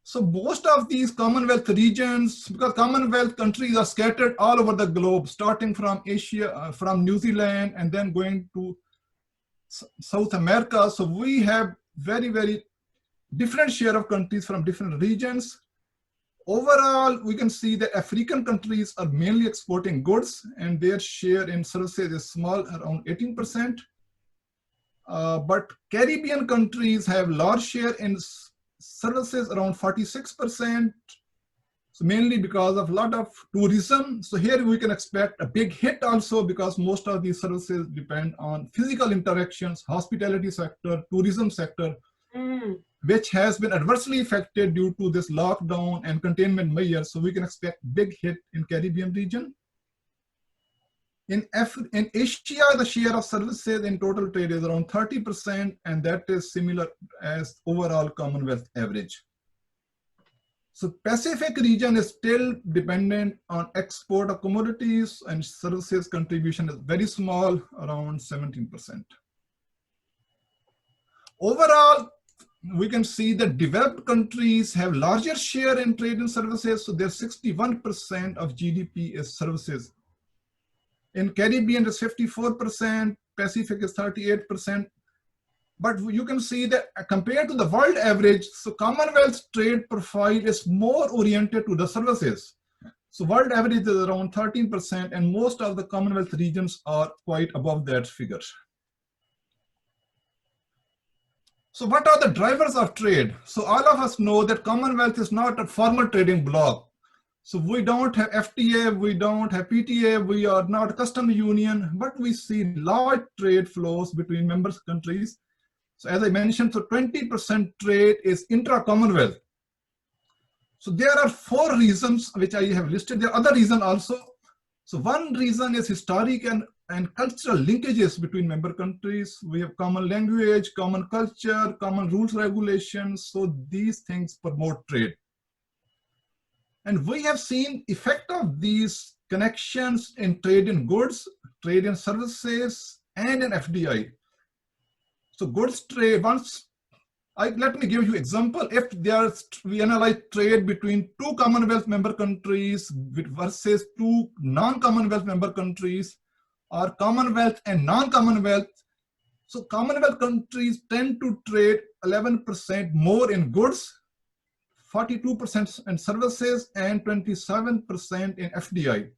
So most of these Commonwealth regions, because Commonwealth countries are scattered all over the globe, starting from Asia, from New Zealand, and then going to South America. So we have very, very different share of countries from different regions. Overall, we can see that African countries are mainly exporting goods and their share in services is small, around 18%. But Caribbean countries have large share in services, around 46%. So mainly because of a lot of tourism. So here we can expect a big hit also because most of these services depend on physical interactions, hospitality sector, tourism sector, which has been adversely affected due to this lockdown and containment measures. So we can expect big hit in Caribbean region. In Asia, the share of services in total trade is around 30%, and that is similar as overall Commonwealth average. So Pacific region is still dependent on export of commodities, and services contribution is very small, around 17%. Overall, we can see that developed countries have larger share in trade and services. So there's 61% of GDP is services. In Caribbean, it's 54%, Pacific is 38%. But you can see that compared to the world average, so Commonwealth trade profile is more oriented to the services. So world average is around 13%, and most of the Commonwealth regions are quite above that figure. So what are the drivers of trade? So all of us know that Commonwealth is not a formal trading bloc. So we don't have FTA, we don't have PTA, we are not a customs union, but we see large trade flows between member countries. So as I mentioned, so 20% trade is intra-Commonwealth. So there are 4 reasons which I have listed. There are other reasons also. So one reason is historic and cultural linkages between member countries. We have common language, common culture, common rules, regulations. So these things promote trade. And we have seen effect of these connections in trade in goods, trade in services, and in FDI. So goods trade, let me give you example. If we analyze trade between 2 Commonwealth member countries versus 2 non-Commonwealth member countries, or Commonwealth and non-Commonwealth. So Commonwealth countries tend to trade 11% more in goods, 42% in services, and 27% in FDI.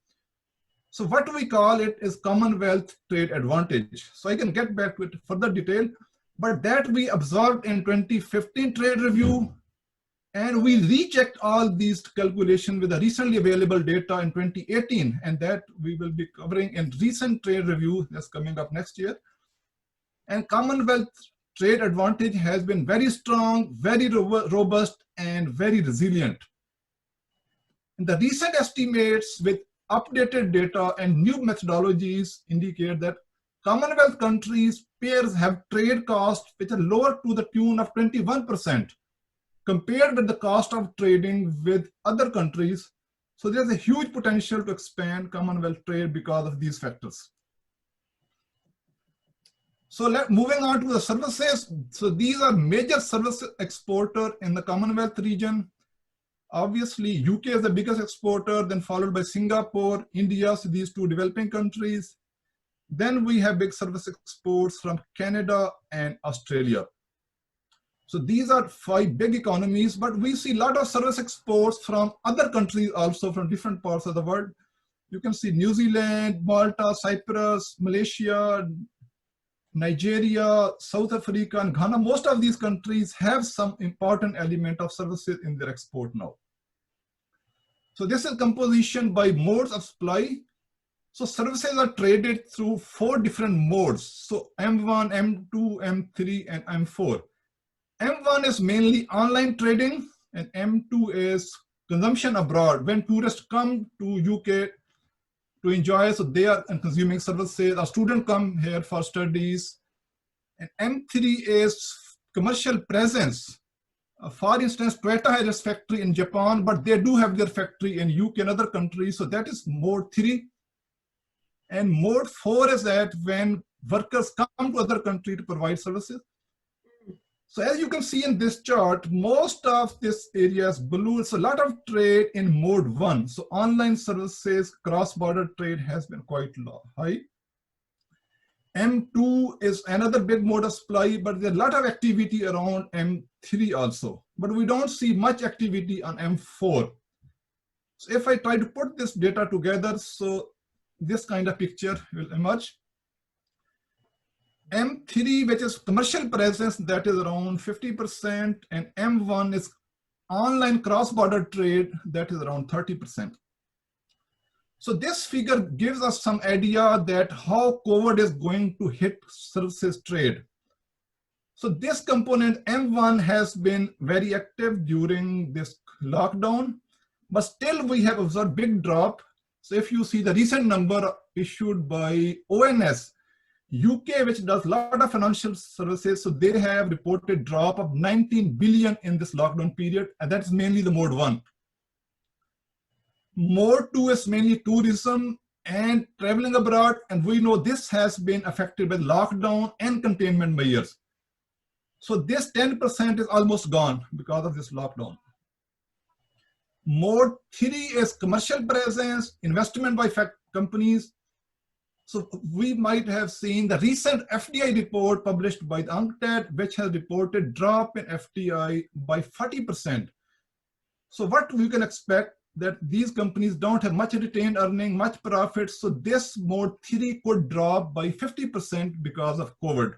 So what we call it is Commonwealth trade advantage. So I can get back to it further detail, but that we observed in 2015 trade review, and we rechecked all these calculations with the recently available data in 2018, and that we will be covering in recent trade review that's coming up next year. And Commonwealth trade advantage has been very strong, very robust, and very resilient. And the recent estimates with updated data and new methodologies indicate that Commonwealth countries pairs have trade costs which are lower to the tune of 21% compared with the cost of trading with other countries. So there's a huge potential to expand Commonwealth trade because of these factors. So moving on to the services. So these are major service exporter in the Commonwealth region. Obviously, UK is the biggest exporter, then followed by Singapore, India, so these 2 developing countries. Then we have big service exports from Canada and Australia. So these are 5 big economies, but we see a lot of service exports from other countries also, from different parts of the world. You can see New Zealand, Malta, Cyprus, Malaysia, Nigeria, South Africa, and Ghana. Most of these countries have some important element of services in their export now. So this is composition by modes of supply. So services are traded through 4 different modes. So M1, M2, M3, and M4. M1 is mainly online trading, and M2 is consumption abroad. When tourists come to UK to enjoy, so they are consuming services. Our students come here for studies. And M3 is commercial presence. For instance, Toyota has its factory in Japan, but they do have their factory in UK and other countries. So that is mode 3. And mode 4 is that when workers come to other countries to provide services. So as you can see in this chart, most of this area is blue. It's a lot of trade in mode 1. So online services, cross-border trade has been quite high. M2 is another big mode of supply, but there's a lot of activity around M3 also. But we don't see much activity on M4. So if I try to put this data together, so this kind of picture will emerge. M3, which is commercial presence, that is around 50%, and M1 is online cross-border trade, that is around 30%. So this figure gives us some idea that how COVID is going to hit services trade. So this component M1 has been very active during this lockdown, but still we have observed big drop. So if you see the recent number issued by ONS, UK, which does a lot of financial services, so they have reported drop of 19 billion in this lockdown period, and that's mainly the mode 1. Mode 2 is mainly tourism and traveling abroad, and we know this has been affected by lockdown and containment measures. So this 10% is almost gone because of this lockdown. Mode 3 is commercial presence, investment by companies. So we might have seen the recent FDI report published by the UNCTAD, which has reported drop in FDI by 40%. So what we can expect that these companies don't have much retained earning, much profit. So this mode 3 could drop by 50% because of COVID.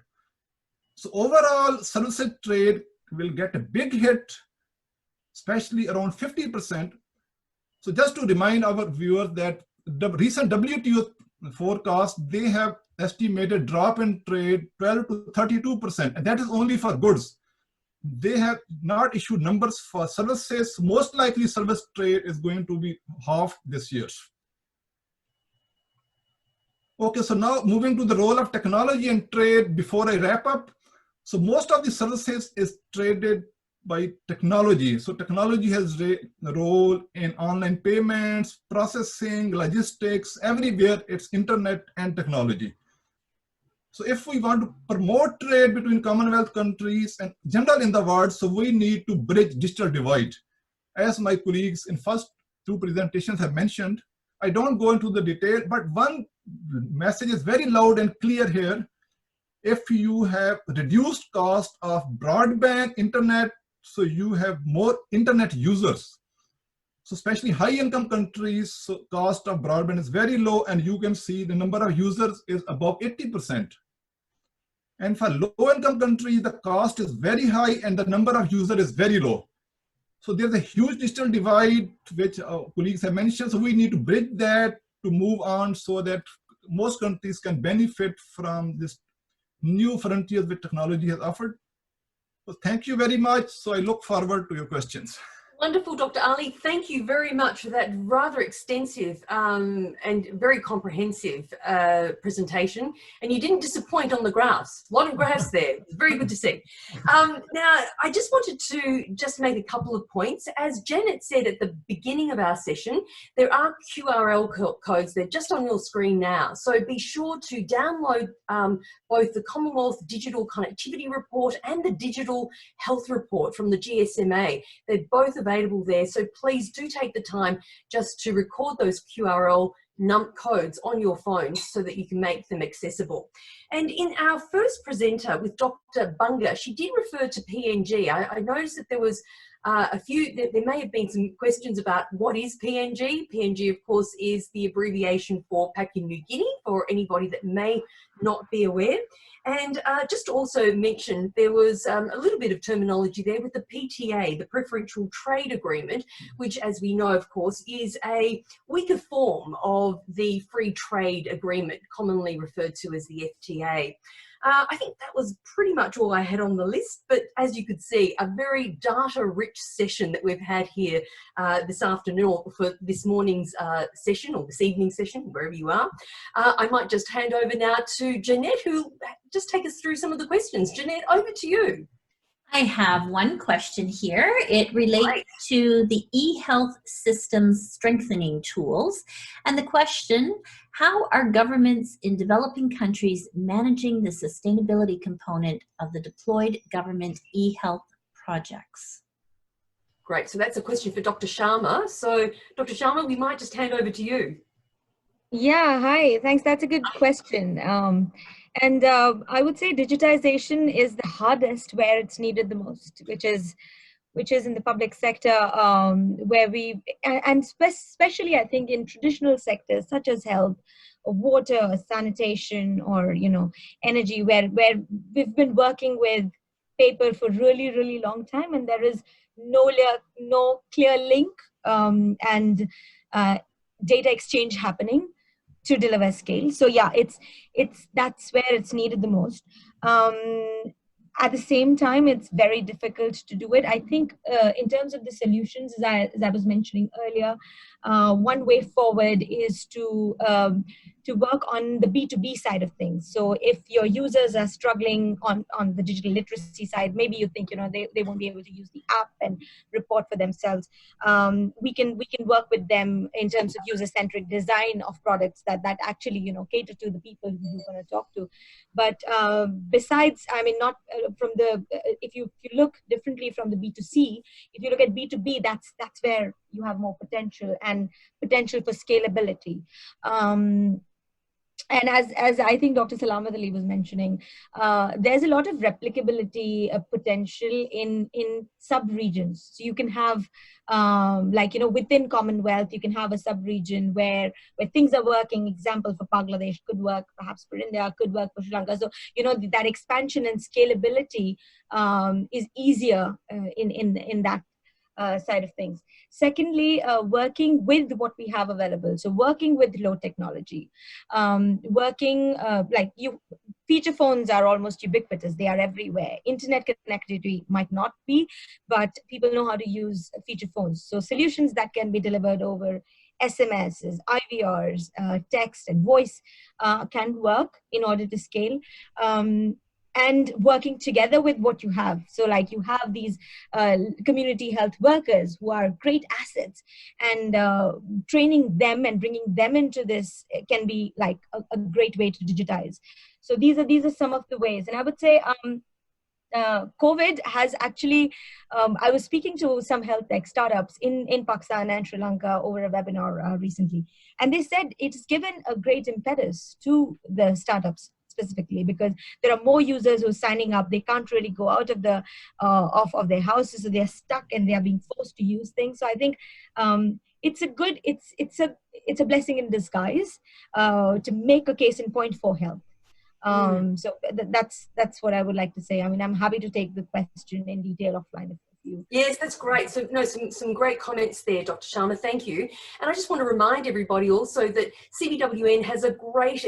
So overall, services trade will get a big hit, especially around 50%. So just to remind our viewers that the recent WTO forecast, they have estimated drop in trade 12 to 32%, and that is only for goods. They have not issued numbers for services. Most likely service trade is going to be half this year. Okay, so now moving to the role of technology and trade before I wrap up. So most of the services is traded by technology. So technology has a role in online payments, processing, logistics, everywhere it's internet and technology. So if we want to promote trade between Commonwealth countries and general in the world, so we need to bridge digital divide. As my colleagues in first 2 presentations have mentioned, I don't go into the detail, but one message is very loud and clear here. If you have reduced cost of broadband internet, so you have more internet users. So especially high income countries, so cost of broadband is very low, and you can see the number of users is above 80%. And for low income countries, the cost is very high and the number of users is very low. So there's a huge digital divide, which colleagues have mentioned. So we need to bridge that to move on so that most countries can benefit from this new frontiers which technology has offered. So thank you very much. So I look forward to your questions. Wonderful, Dr. Ali. Thank you very much for that rather extensive and very comprehensive presentation. And you didn't disappoint on the graphs. A lot of graphs there. Very good to see. Now, I just wanted to just make a couple of points. As Janet said at the beginning of our session, there are QRL codes. They're just on your screen now. So be sure to download both the Commonwealth Digital Connectivity Report and the Digital Health Report from the GSMA. They're both available there, so please do take the time just to record those QRL codes on your phones so that you can make them accessible. And in our first presenter with Dr. Bunga, she did refer to PNG. I noticed that there was there may have been some questions about what is PNG. PNG, of course, is the abbreviation for Papua New Guinea, for anybody that may not be aware. And just to also mention, there was a little bit of terminology there with the PTA, the Preferential Trade Agreement, which, as we know, of course, is a weaker form of the Free Trade Agreement, commonly referred to as the FTA. I think that was pretty much all I had on the list, but as you could see, a very data-rich session that we've had here this afternoon, or for this morning's session, or this evening session, wherever you are. I might just hand over now to Jeanette, who will just take us through some of the questions. Jeanette, over to you. I have one question here. It relates to the e-health systems strengthening tools. And the question, how are governments in developing countries managing the sustainability component of the deployed government e-health projects? Great, so that's a question for Dr. Sharma. So Dr. Sharma, we might just hand over to you. Yeah, hi, thanks. That's a good question. I would say digitization is the hardest where it's needed the most, which is in the public sector, where especially I think in traditional sectors such as health, or water, sanitation, or energy, where we've been working with paper for really, really long time, and there is no clear link and data exchange happening to deliver scale. So yeah, that's where it's needed the most. At the same time, it's very difficult to do it. I think in terms of the solutions, as I was mentioning earlier, one way forward is to work on the B2B side of things. So if your users are struggling on the digital literacy side, maybe you think they won't be able to use the app and report for themselves. We can work with them in terms of user-centric design of products that actually cater to the people who you're going to talk to. But besides, I mean, not from the if you look differently from the B2C, if you look at B2B, that's where you have more potential and potential for scalability. And as I think Dr. Salamat Ali was mentioning, there's a lot of replicability potential in sub-regions. So you can have, within Commonwealth, you can have a sub-region where things are working. Example for Bangladesh could work, perhaps for India, could work for Sri Lanka. So, that expansion and scalability is easier in that side of things. Secondly, working with what we have available. So working with low technology, feature phones are almost ubiquitous. They are everywhere. Internet connectivity might not be, but people know how to use feature phones. So solutions that can be delivered over SMSs, IVRs, text and voice can work in order to scale. And working together with what you have. So like you have these community health workers who are great assets, and training them and bringing them into this can be like a great way to digitize. So these are some of the ways. And I would say COVID has actually, I was speaking to some health tech startups in Pakistan and Sri Lanka over a webinar recently. And they said it's given a great impetus to the startups specifically, because there are more users who are signing up. They can't really go out of of their houses, so they're stuck and they are being forced to use things. So I think it's a blessing in disguise to make a case in point for health. So that's what I would like to say. I mean, I'm happy to take the question in detail offline if you. Yes, that's great. So no, some great comments there, Dr. Sharma. Thank you. And I just want to remind everybody also that CBWN has a great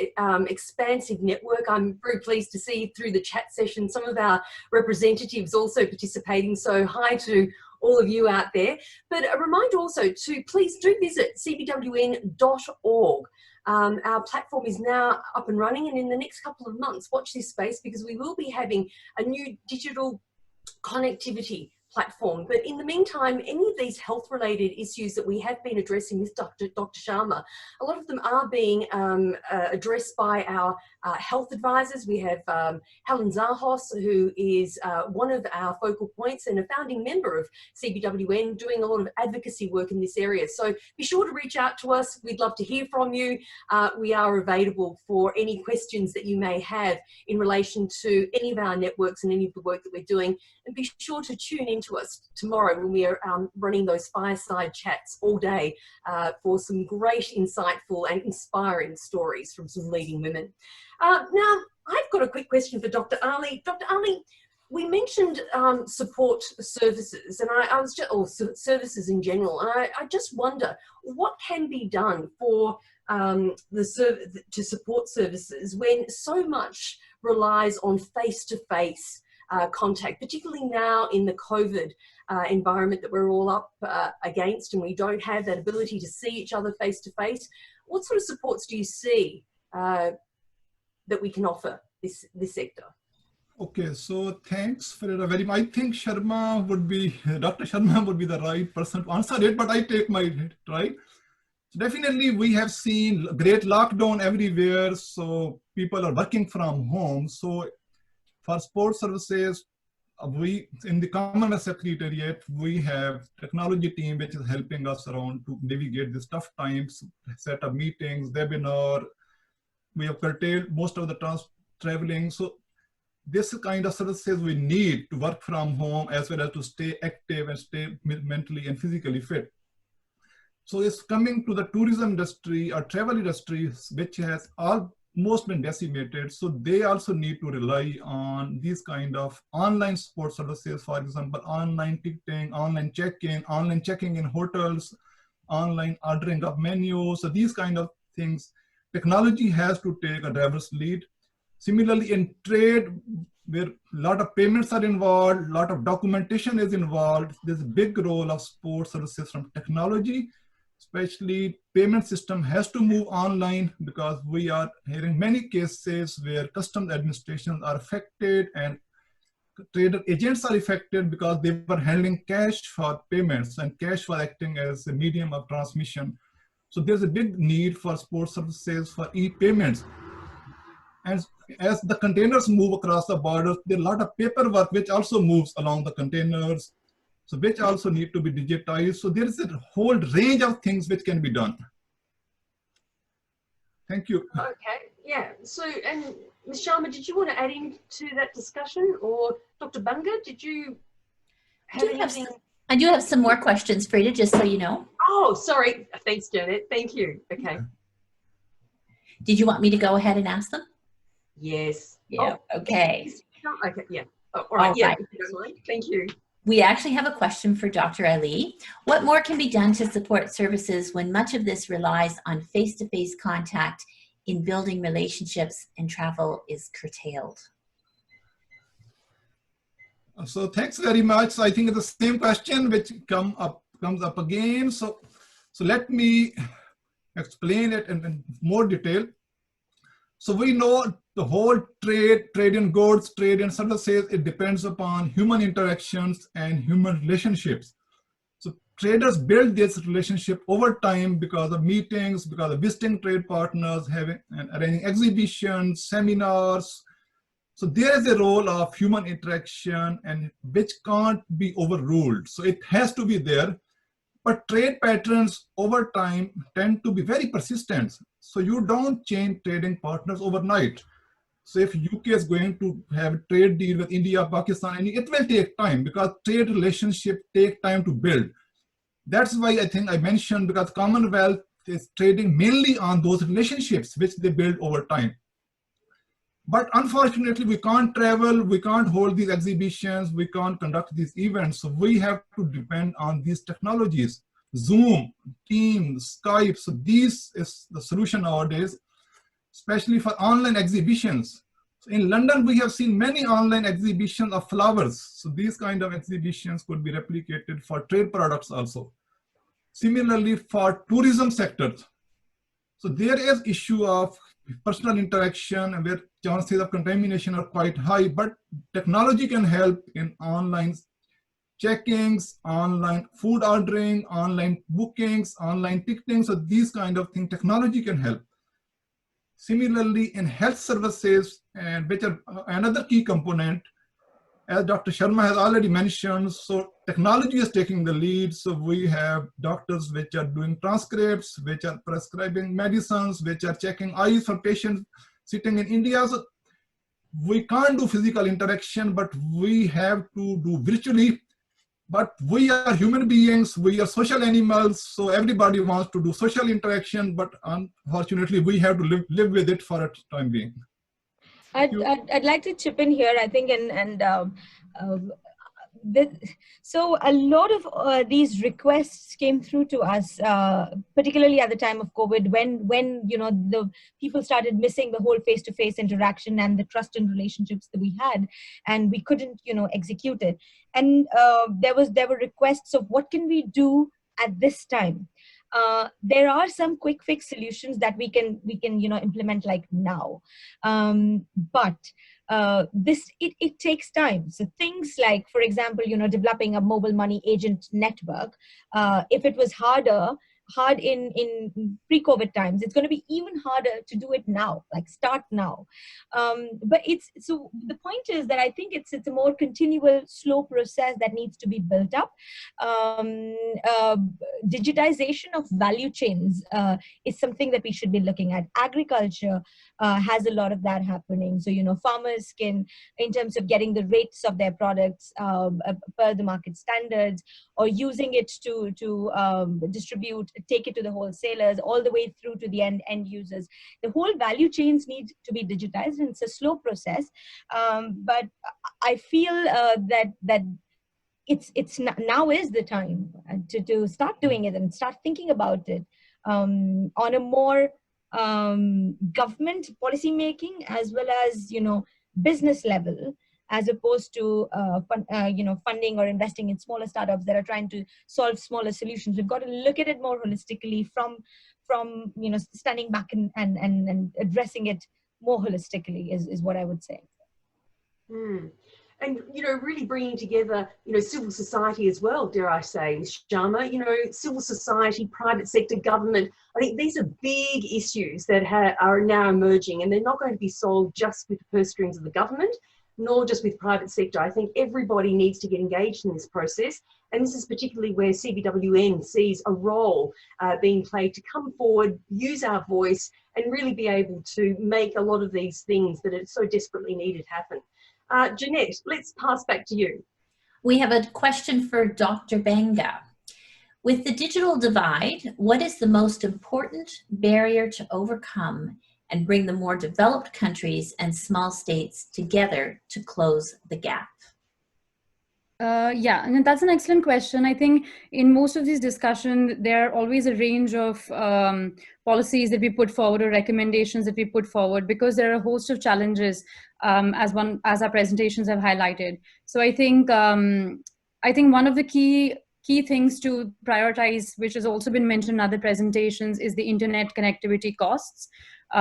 expansive network. I'm very pleased to see through the chat session some of our representatives also participating. So hi to all of you out there. But a reminder also to please do visit cbwn.org. Our platform is now up and running, and in the next couple of months, watch this space, because we will be having a new digital connectivity platform. But in the meantime, any of these health-related issues that we have been addressing with Dr. Sharma, a lot of them are being addressed by our health advisors. We have Helen Zahos, who is one of our focal points and a founding member of CBWN, doing a lot of advocacy work in this area. So be sure to reach out to us. We'd love to hear from you. We are available for any questions that you may have in relation to any of our networks and any of the work that we're doing. And be sure to tune in to us tomorrow when we are running those fireside chats all day for some great, insightful and inspiring stories from some leading women. Now, I've got a quick question for Dr. Ali. Dr. Ali, we mentioned support services, and I was just, or services in general, and I just wonder what can be done for to support services when so much relies on face-to-face contact, particularly now in the COVID environment that we're all up against, and we don't have that ability to see each other face-to-face. What sort of supports do you see that we can offer this sector? Okay, so thanks for it very much. I think Sharma would be, Dr. Sharma would be the right person to answer it, but I take my try. So definitely we have seen great lockdown everywhere, so people are working from home. So for sports services, we in the Commonwealth Secretariat, we have technology team which is helping us around to navigate these tough times, set up meetings, webinar. We have curtailed most of the traveling. So this kind of services we need to work from home as well as to stay active and stay mentally and physically fit. So it's coming to the tourism industry or travel industry, which has almost been decimated. So they also need to rely on these kind of online support services, for example, online ticketing, online checking in hotels, online ordering of menus. So these kind of things, technology has to take a driver's lead. Similarly, in trade, where a lot of payments are involved, a lot of documentation is involved, there's a big role of support services from technology, especially payment system has to move online because we are hearing many cases where customs administrations are affected and trader agents are affected because they were handling cash for payments and cash for acting as a medium of transmission. So there's a big need for support services for e-payments. And as the containers move across the border, there are a lot of paperwork which also moves along the containers, so which also need to be digitized. So there is a whole range of things which can be done. Thank you. Okay, yeah. So, and Ms. Sharma, did you want to add into that discussion, or Dr. Bunga, did you have anything? I do have some more questions for you, just so you know. Oh, sorry. Thanks, Janet. Thank you. Okay. Did you want me to go ahead and ask them? Yes. Yeah. Oh, okay. Okay. Yeah. Oh, all right. All yeah. right. If you don't mind. Thank you. We actually have a question for Dr. Ali. What more can be done to support services when much of this relies on face-to-face contact in building relationships and travel is curtailed? So thanks very much. So I think it's the same question which comes up again. So let me explain it in more detail. So we know the whole trade in goods, trade in services, it depends upon human interactions and human relationships. So traders build this relationship over time because of meetings, because of visiting trade partners, having and arranging exhibitions, seminars. So there is a role of human interaction and which can't be overruled. So it has to be there. But trade patterns over time tend to be very persistent. So you don't change trading partners overnight. So if UK is going to have a trade deal with India, Pakistan, and it will take time because trade relationships take time to build. That's why I think I mentioned, because Commonwealth is trading mainly on those relationships which they build over time. But unfortunately, we can't travel, we can't hold these exhibitions, we can't conduct these events. So we have to depend on these technologies, Zoom, Teams, Skype. So this is the solution nowadays, especially for online exhibitions. So in London, we have seen many online exhibitions of flowers. So these kind of exhibitions could be replicated for trade products also. Similarly, for tourism sectors. So there is issue of personal interaction where chances of contamination are quite high, but technology can help in online checkings, online food ordering, online bookings, online ticketing. So these kind of things, technology can help. Similarly, in health services, and which are another key component, as Dr. Sharma has already mentioned, so technology is taking the lead. So we have doctors which are doing transcripts, which are prescribing medicines, which are checking eyes for patients sitting in India. So we can't do physical interaction, but we have to do virtually. But we are human beings, we are social animals, so everybody wants to do social interaction, but unfortunately we have to live with it for a time being. I'd like to chip in here, I think, so a lot of these requests came through to us, particularly at the time of COVID, when the people started missing the whole face-to-face interaction and the trust and relationships that we had, and we couldn't execute it. And there were requests of what can we do at this time. There are some quick fix solutions that we can implement like now, but it takes time. So things like, for example, developing a mobile money agent network. If it was hard in pre-COVID times, it's going to be even harder to do it now, like start now. But so the point is that I think it's a more continual, slow process that needs to be built up. Digitization of value chains is something that we should be looking at. Agriculture has a lot of that happening. So, farmers can, in terms of getting the rates of their products per the market standards, or using it to distribute, take it to the wholesalers, all the way through to the end users. The whole value chains need to be digitized, and it's a slow process. But I feel that it's now is the time to start doing it and start thinking about it on a more government policy making as well as business level, as opposed to funding or investing in smaller startups that are trying to solve smaller solutions. We've got to look at it more holistically from standing back and addressing it more holistically is what I would say. And, really bringing together, civil society as well, dare I say, Sharma, civil society, private sector, government. I think these are big issues that are now emerging, and they're not going to be solved just with the purse strings of the government, nor just with private sector. I think everybody needs to get engaged in this process. And this is particularly where CBWN sees a role being played to come forward, use our voice, and really be able to make a lot of these things that are so desperately needed happen. Jeanette, let's pass back to you. We have a question for Dr. Banga. With the digital divide, what is the most important barrier to overcome and bring the more developed countries and small states together to close the gap? Yeah, and that's an excellent question. I think in most of these discussions, there are always a range of policies that we put forward or recommendations that we put forward, because there are a host of challenges, as our presentations have highlighted. So I think one of the key things to prioritize, which has also been mentioned in other presentations, is the internet connectivity costs,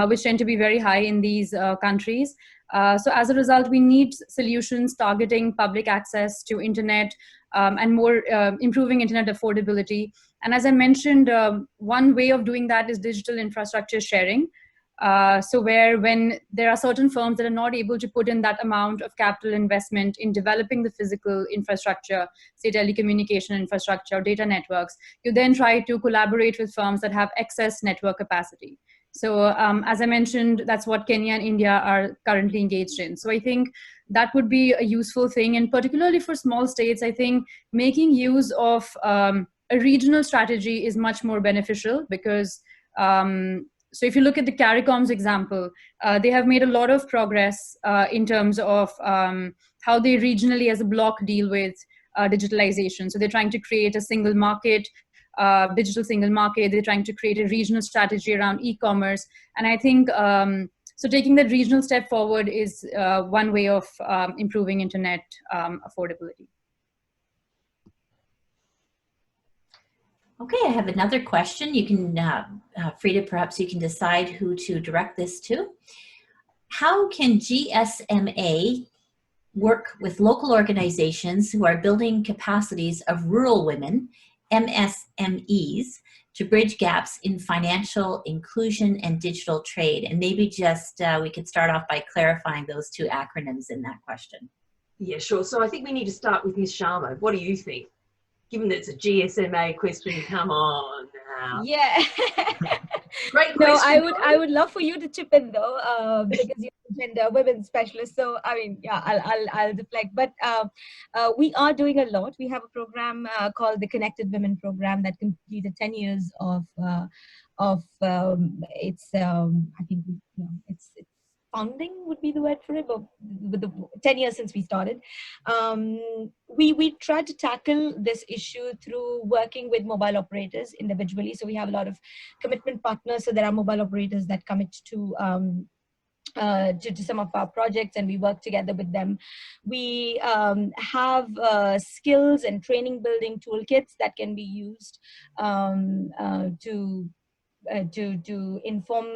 which tend to be very high in these countries. So as a result, we need solutions targeting public access to internet and more improving internet affordability. And as I mentioned, one way of doing that is digital infrastructure sharing. So when there are certain firms that are not able to put in that amount of capital investment in developing the physical infrastructure, say telecommunication infrastructure or data networks, you then try to collaborate with firms that have excess network capacity. So as I mentioned, that's what Kenya and India are currently engaged in. So I think that would be a useful thing. And particularly for small states, I think making use of a regional strategy is much more beneficial, because so if you look at the CARICOM's example, they have made a lot of progress in terms of how they regionally as a bloc deal with digitalization. So they're trying to create a single market, digital single market. They're trying to create a regional strategy around e-commerce. And I think, so taking that regional step forward is one way of improving internet affordability. Okay, I have another question. You can, Frida, perhaps you can decide who to direct this to. How can GSMA work with local organizations who are building capacities of rural women, MSMEs, to bridge gaps in financial inclusion and digital trade. And maybe just we could start off by clarifying those two acronyms in that question. Yeah, sure. So I think we need to start with Ms. Sharma. What do you think? Given that it's a GSMA question, come on now. Yeah. Great question. No, I would love for you to chip in though, because you're a gender women specialist. So I mean, yeah, I'll deflect. But we are doing a lot. We have a program called the Connected Women Program that completed 10 years of it's I think it's founding would be the word for it, but with the 10 years since we started, we tried to tackle this issue through working with mobile operators individually. So we have a lot of commitment partners. So there are mobile operators that commit to some of our projects, and we work together with them. We have skills and training building toolkits that can be used to inform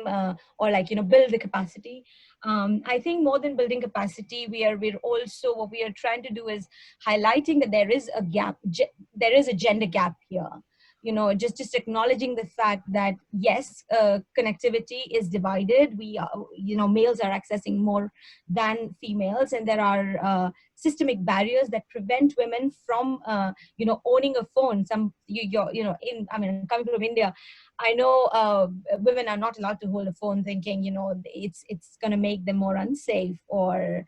or build the capacity. I think more than building capacity, we're also, what we are trying to do is highlighting that there is a gap, there is a gender gap here. Just acknowledging the fact that yes, connectivity is divided. We males are accessing more than females, and there are systemic barriers that prevent women from owning a phone. Coming from India, I know women are not allowed to hold a phone, thinking it's going to make them more unsafe, or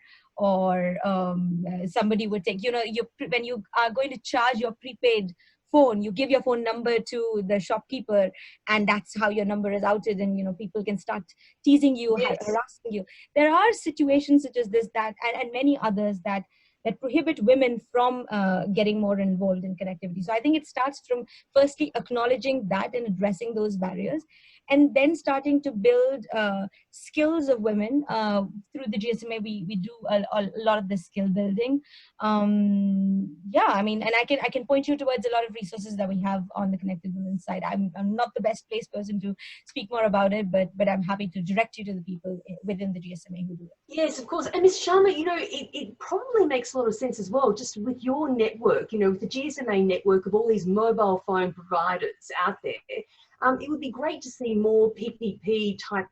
somebody would take when you are going to charge your prepaid phone, you give your phone number to the shopkeeper, and that's how your number is outed, and people can start teasing you, yes, harassing you. There are situations such as this and many others that prohibit women from getting more involved in connectivity. So I think it starts from firstly acknowledging that and addressing those barriers, and then starting to build skills of women through the GSMA. We do a lot of the skill building. And I can point you towards a lot of resources that we have on the Connected Women side. I'm not the best placed person to speak more about it, but I'm happy to direct you to the people within the GSMA who do it. Yes, of course. And Ms. Sharma, it probably makes a lot of sense as well, just with your network, with the GSMA network of all these mobile phone providers out there. It would be great to see more PPP type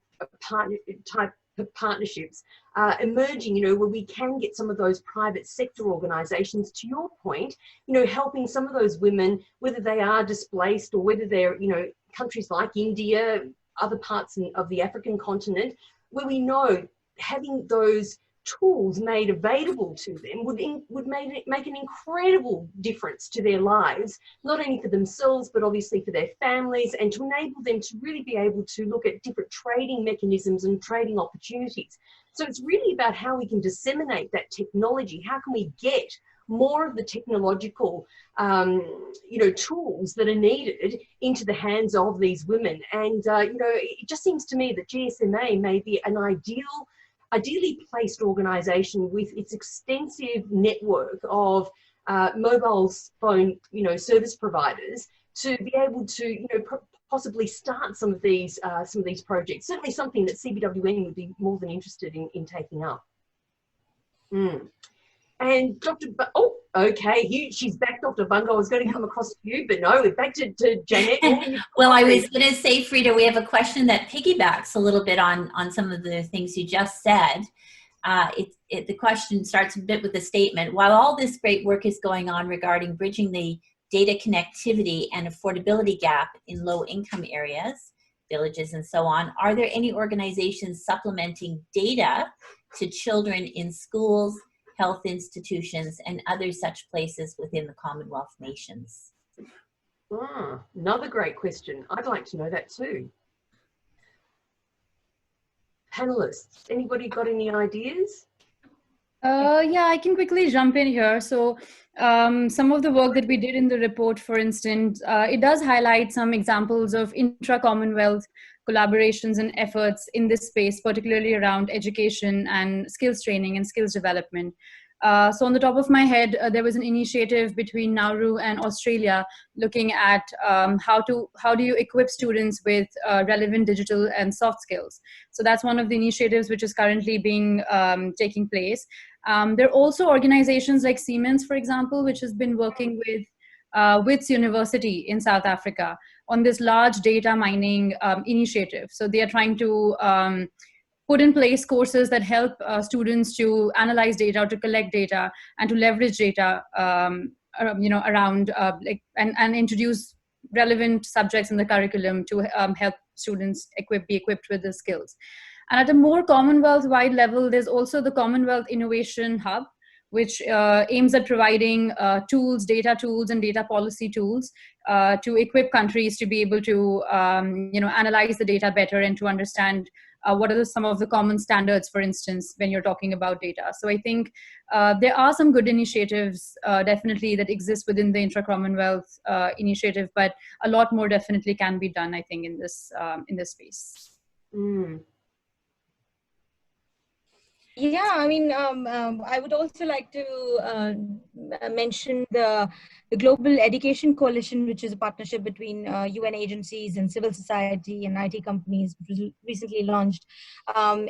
partnerships emerging, where we can get some of those private sector organisations, to your point, helping some of those women, whether they are displaced or whether they're, countries like India, other parts of the African continent, where we know having those tools made available to them would make an incredible difference to their lives, not only for themselves, but obviously for their families, and to enable them to really be able to look at different trading mechanisms and trading opportunities. So it's really about how we can disseminate that technology. How can we get more of the technological, tools that are needed into the hands of these women? And, it just seems to me that GSMA may be an ideally placed organisation with its extensive network of mobile phone, service providers, to be able to, possibly start some of these projects. Certainly something that CBWN would be more than interested in taking up. And Dr. She's back, Dr. Bungo. I was going to come across to you, but no, we're back to Janet. Well, I was going to say, Frida, we have a question that piggybacks a little bit on some of the things you just said. The question starts a bit with a statement. While all this great work is going on regarding bridging the data connectivity and affordability gap in low-income areas, villages, and so on, are there any organizations supplementing data to children in schools, health institutions, and other such places within the Commonwealth nations? Another great question. I'd like to know that too. Panelists, anybody got any ideas? Yeah, I can quickly jump in here. So some of the work that we did in the report, for instance, it does highlight some examples of intra-Commonwealth collaborations and efforts in this space, particularly around education and skills training and skills development. So on the top of my head, there was an initiative between Nauru and Australia looking at how do you equip students with relevant digital and soft skills. So that's one of the initiatives which is currently being taking place. There are also organizations like Siemens, for example, which has been working with Wits University in South Africa on this large data mining initiative. So they are trying to put in place courses that help students to analyze data, to collect data, and to leverage data, around and introduce relevant subjects in the curriculum to help students be equipped with the skills. And at a more Commonwealth-wide level, there's also the Commonwealth Innovation Hub, which aims at providing tools, data tools, and data policy tools to equip countries to be able to, analyze the data better and to understand what are some of the common standards, for instance, when you're talking about data. So I think there are some good initiatives definitely that exist within the intra-Commonwealth initiative, but a lot more definitely can be done, I think, in this space. Mm. Yeah, I mean, I would also like to mention the Global Education Coalition, which is a partnership between UN agencies and civil society and IT companies, which was recently launched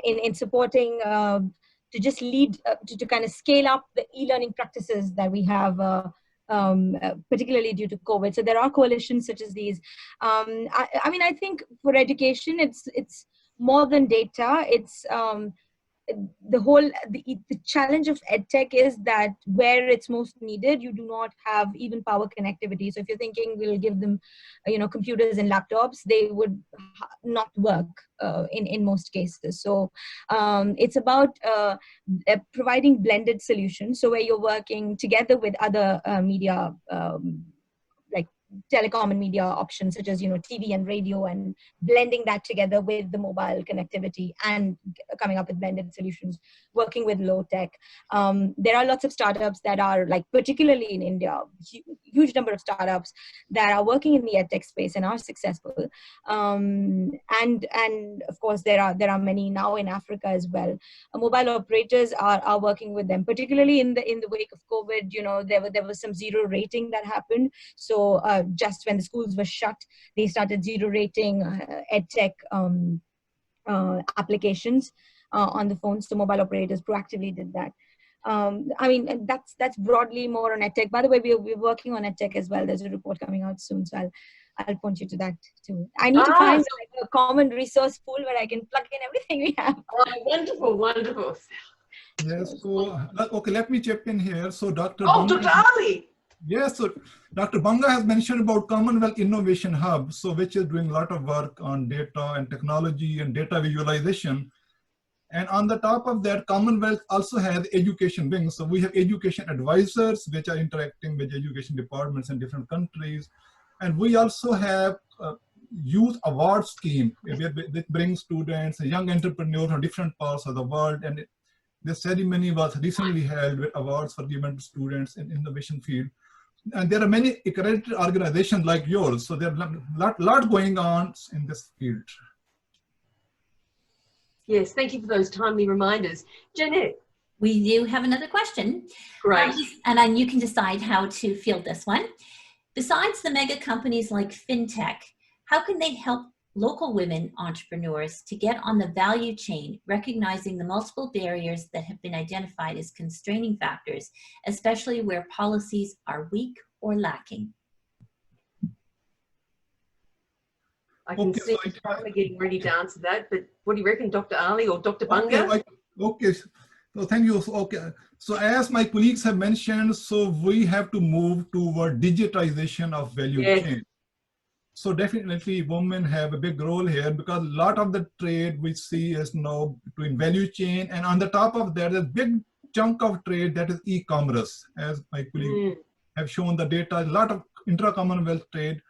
in supporting to just lead to kind of scale up the e-learning practices that we have, particularly due to COVID. So there are coalitions such as these. I mean, I think for education, it's more than data. It's the challenge of edtech is that where it's most needed, you do not have even power connectivity. So if you're thinking we'll give them, computers and laptops, they would not work in most cases. So it's about providing blended solutions. So where you're working together with other media, like telecom and media options such as TV and radio, and blending that together with the mobile connectivity and coming up with blended solutions, working with low tech. There are lots of startups that are, like, particularly in India, huge number of startups that are working in the edtech space and are successful. And of course there are many now in Africa as well. Mobile operators are working with them, particularly in the wake of COVID. There was some zero rating that happened. So just when the schools were shut, they started zero rating edtech applications on the phones. So mobile operators proactively did that. I mean, that's broadly more on edtech. By the way, we're working on edtech as well. There's a report coming out soon, so I'll point you to that too. I need to find a common resource pool where I can plug in everything we have. Oh, wonderful, wonderful. Yes, so, okay, let me chip in here. So Dr. Oh, Banga, Dr. Ali. yes, so Dr. Banga has mentioned about Commonwealth Innovation Hub, so which is doing a lot of work on data and technology and data visualization. And on the top of that, Commonwealth also has education wing. So we have education advisors, which are interacting with education departments in different countries. And we also have a youth award scheme, which brings students, young entrepreneurs from different parts of the world. And this ceremony was recently held with awards for given to students in innovation field. And there are many accredited organizations like yours. So there's a lot going on in this field. Yes, thank you for those timely reminders. Jeanette. We do have another question. Great. And then you can decide how to field this one. Besides the mega companies like FinTech, how can they help local women entrepreneurs to get on the value chain, recognizing the multiple barriers that have been identified as constraining factors, especially where policies are weak or lacking? I can see Tyler getting ready to answer that, but what do you reckon, Dr. Ali or Dr. Banga? Okay, so thank you. Okay, so as my colleagues have mentioned, so we have to move toward digitization of value chain. So definitely women have a big role here, because a lot of the trade we see is now between value chain, and on the top of that, a big chunk of trade that is e-commerce. As my colleagues have shown the data, a lot of intra-Commonwealth trade.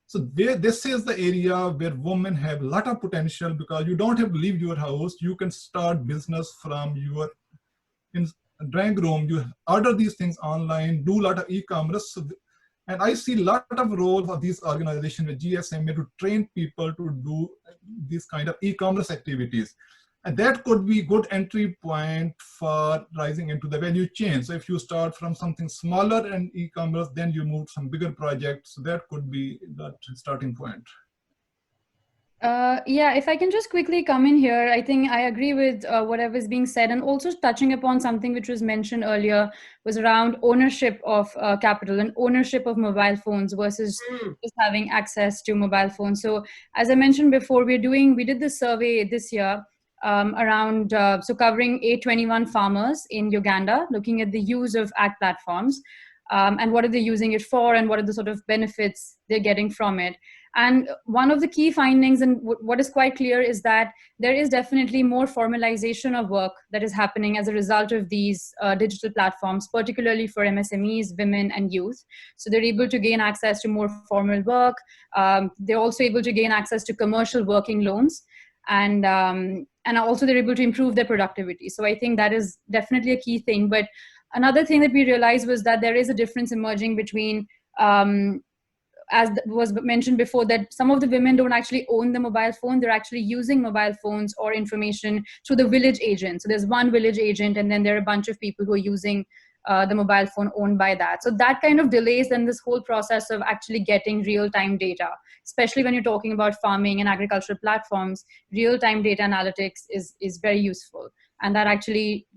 So this is the area where women have a lot of potential, because you don't have to leave your house. You can start business from your drawing room. You order these things online, do a lot of e-commerce. And I see a lot of role for these organizations with GSMA to train people to do these kind of e-commerce activities. And that could be good entry point for rising into the value chain. So if you start from something smaller in e-commerce, then you move to some bigger projects. So that could be that starting point. Yeah, if I can just quickly come in here, I think I agree with whatever is being said, and also touching upon something which was mentioned earlier was around ownership of capital and ownership of mobile phones versus just having access to mobile phones. So, as I mentioned before, we did this survey this year around so covering 821 farmers in Uganda, looking at the use of ad platforms and what are they using it for, and what are the sort of benefits they're getting from it. And one of the key findings, and what is quite clear, is that there is definitely more formalization of work that is happening as a result of these digital platforms, particularly for MSMEs, women, and youth. So they're able to gain access to more formal work. They're also able to gain access to commercial working loans. And also they're able to improve their productivity. So I think that is definitely a key thing. But another thing that we realized was that there is a difference emerging between as was mentioned before, that some of the women don't actually own the mobile phone. They're actually using mobile phones or information through the village agent. So there's one village agent, and then there are a bunch of people who are using the mobile phone owned by that. So that kind of delays then this whole process of actually getting real-time data, especially when you're talking about farming and agricultural platforms. Real-time data analytics is very useful. And that actually,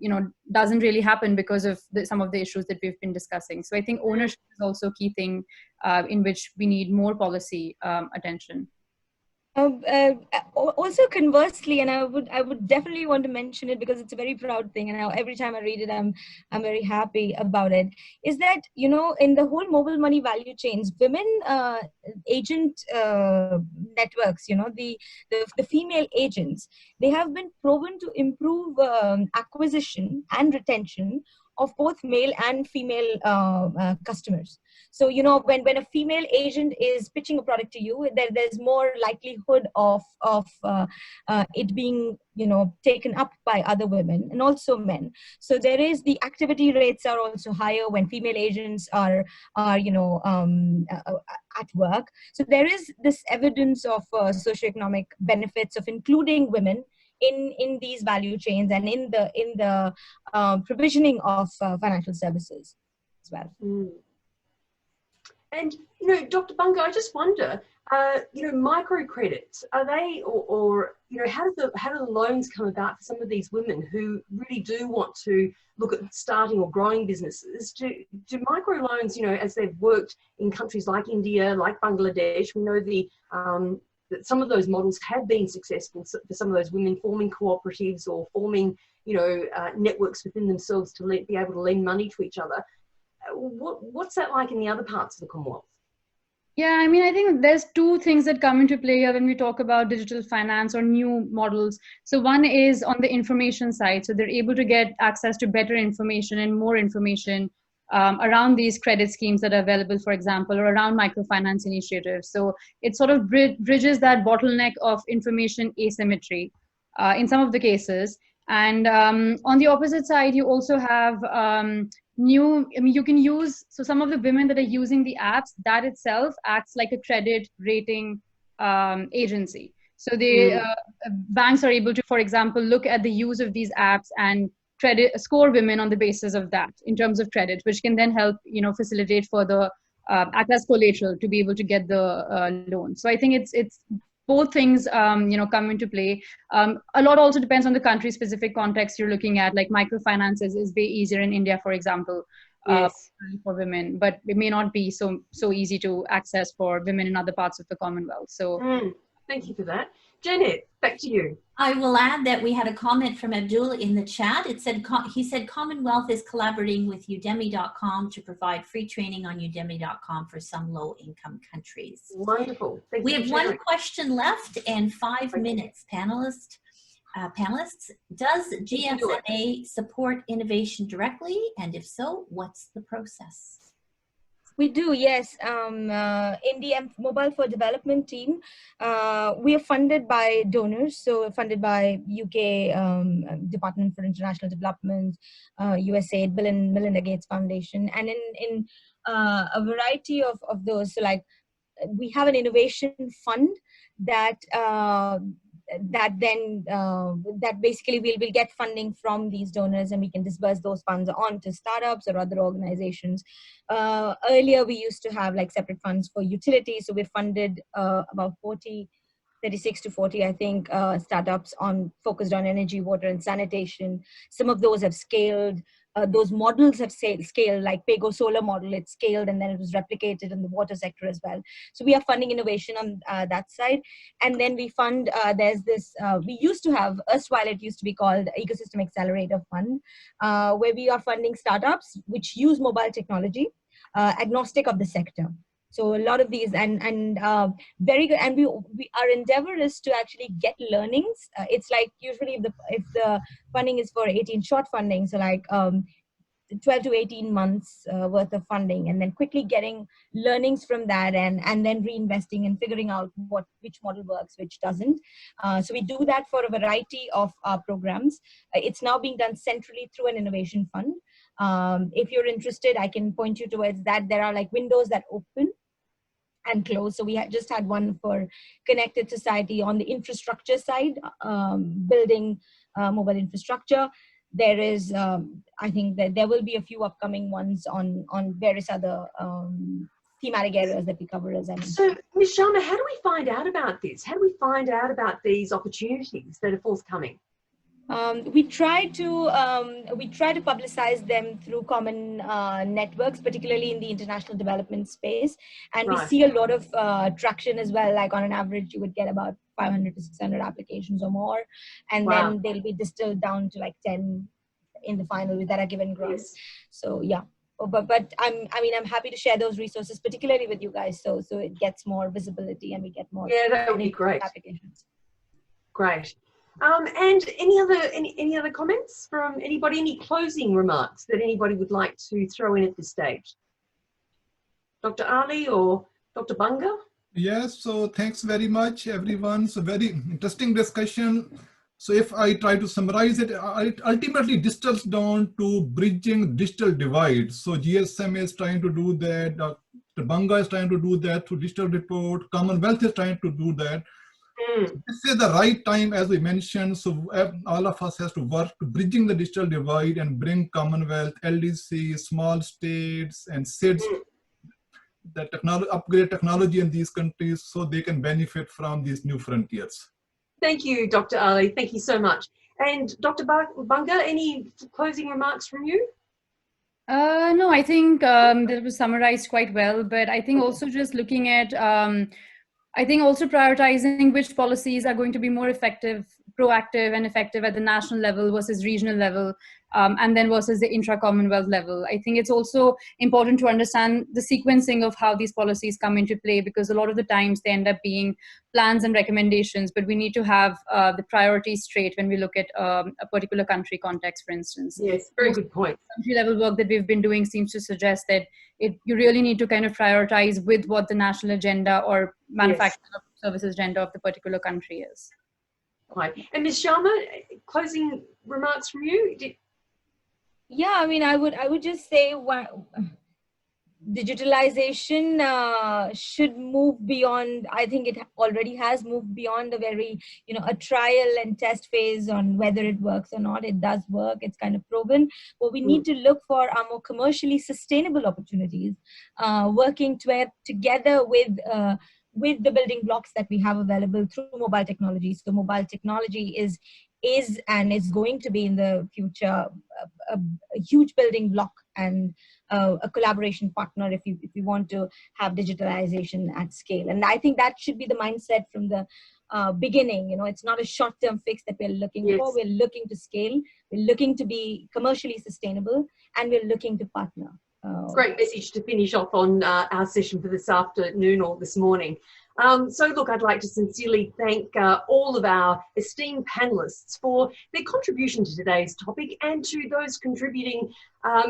doesn't really happen because of some of the issues that we've been discussing. So I think ownership is also a key thing in which we need more policy attention. Also conversely, and I would definitely want to mention it because it's a very proud thing, and every time I read it, I'm very happy about it. Is that in the whole mobile money value chains, women agent networks, the female agents, they have been proven to improve acquisition and retention of both male and female customers. So, when a female agent is pitching a product to you, there's more likelihood of it being, taken up by other women and also men. So there is, the activity rates are also higher when female agents are at work. So there is this evidence of socioeconomic benefits of including women in these value chains and in the provisioning of financial services as well. And Dr. Bunga, I just wonder, microcredits, are they, or how do the loans come about for some of these women who really do want to look at starting or growing businesses? Do microloans, as they've worked in countries like India, like Bangladesh, we know that some of those models have been successful for some of those women, forming cooperatives or forming, networks within themselves to be able to lend money to each other. What's that like in the other parts of the Commonwealth? Yeah, I mean, I think there's two things that come into play here when we talk about digital finance or new models. So one is on the information side. So they're able to get access to better information and more information around these credit schemes that are available, for example, or around microfinance initiatives. So it sort of bridges that bottleneck of information asymmetry in some of the cases. And on the opposite side, you also have you can use, so some of the women that are using the apps, that itself acts like a credit rating agency. So banks are able to, for example, look at the use of these apps and score women on the basis of that in terms of credit, which can then help, facilitate further act as collateral to be able to get the loan. So I think it's both things, come into play. A lot also depends on the country-specific context you're looking at. Like microfinance is way easier in India, for example, yes, for women, but it may not be so easy to access for women in other parts of the Commonwealth. So, thank you for that, Janet. Back to you. I will add that we had a comment from Abdul in the chat. He said Commonwealth is collaborating with Udemy.com to provide free training on Udemy.com for some low-income countries. Wonderful. Thank we you, have Janet. one question left and 5 minutes. Panelists, does GSMA support innovation directly? And if so, what's the process? We do, yes. In the Mobile for Development team, we are funded by donors. So funded by UK Department for International Development, USAID, Bill and Melinda Gates Foundation, and in a variety of those. So like we have an innovation fund that that basically we'll get funding from these donors, and we can disperse those funds on to startups or other organizations. Earlier we used to have like separate funds for utilities, so we funded about 40 36 to 40, I think, startups focused on energy, water, and sanitation. Some of those have scaled. Those models have scaled, like Pego solar model, it scaled and then it was replicated in the water sector as well. So we are funding innovation on that side. And then we fund, there's this, we used to have, erstwhile it used to be called Ecosystem Accelerator Fund, where we are funding startups which use mobile technology, agnostic of the sector. So a lot of these and very good. And our endeavor is to actually get learnings. It's like usually if the funding is for 18 short funding, so like 12 to 18 months worth of funding, and then quickly getting learnings from that and then reinvesting and figuring out which model works, which doesn't. So we do that for a variety of programs. It's now being done centrally through an innovation fund. If you're interested, I can point you towards that. There are like windows that open and close. So we just had one for connected society on the infrastructure side, building mobile infrastructure. There is, I think that there will be a few upcoming ones on various other thematic areas that we cover as I mentioned. So, Ms. Sharma, how do we find out about this? How do we find out about these opportunities that are forthcoming? We try to publicize them through common networks, particularly in the international development space, and we see a lot of traction as well. Like on an average, you would get about 500 to 600 applications or more, and then they'll be distilled down to like 10 in the final that are given grants. Yes. So yeah, but I'm happy to share those resources, particularly with you guys, so it gets more visibility and we get more. Yeah, that would be great. Applications. Great. And any other comments from anybody? Any closing remarks that anybody would like to throw in at this stage? Dr. Ali or Dr. Bunga? Yes, so thanks very much, everyone. So very interesting discussion. So if I try to summarize it, it ultimately distills down to bridging digital divide. So GSM is trying to do that. Dr. Bunga is trying to do that through digital report. Commonwealth is trying to do that. So this is the right time, as we mentioned. So all of us has to work to bridging the digital divide and bring Commonwealth, LDC, small states, and SIDS that upgrade technology in these countries so they can benefit from these new frontiers. Thank you, Dr. Ali. Thank you so much. And Dr. Bunga, any closing remarks from you? No, I think that was summarized quite well, but I think also just looking at I think also prioritizing which policies are going to be more effective, proactive and effective at the national level versus regional level, and then versus the intra-Commonwealth level. I think it's also important to understand the sequencing of how these policies come into play, because a lot of the times they end up being plans and recommendations, but we need to have the priorities straight when we look at a particular country context, for instance. Yes, very good point. Country level work that we've been doing seems to suggest that you really need to kind of prioritize with what the national agenda or manufacturing services agenda of the particular country is. Right. And Ms. Sharma, closing remarks from you? Yeah, I mean, I would just say digitalization should move beyond. I think it already has moved beyond a very, a trial and test phase on whether it works or not. It does work. It's kind of proven. What we need to look for are more commercially sustainable opportunities, working together with the building blocks that we have available through mobile technology. So mobile technology is and is going to be in the future a huge building block and a collaboration partner if you want to have digitalization at scale. And I think that should be the mindset from the beginning. It's not a short-term fix that we're looking for. We're looking to scale. We're looking to be commercially sustainable, and we're looking to partner. Great message to finish off on our session for this afternoon or this morning. So look, I'd like to sincerely thank all of our esteemed panelists for their contribution to today's topic, and to those contributing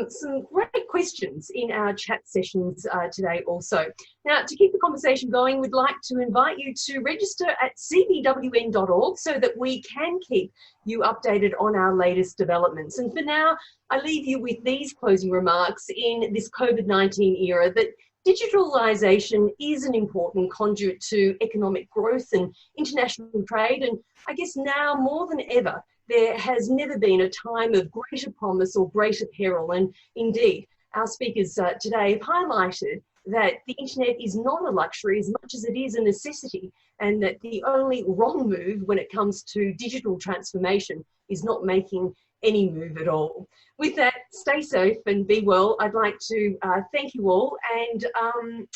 some great questions in our chat sessions today also. Now, to keep the conversation going, we'd like to invite you to register at cbwn.org so that we can keep you updated on our latest developments. And for now, I leave you with these closing remarks in this COVID-19 era, that digitalisation is an important conduit to economic growth and international trade, and I guess now more than ever, there has never been a time of greater promise or greater peril. And indeed, our speakers today have highlighted that the internet is not a luxury as much as it is a necessity, and that the only wrong move when it comes to digital transformation is not making any move at all. With that, stay safe and be well. I'd like to thank you all, and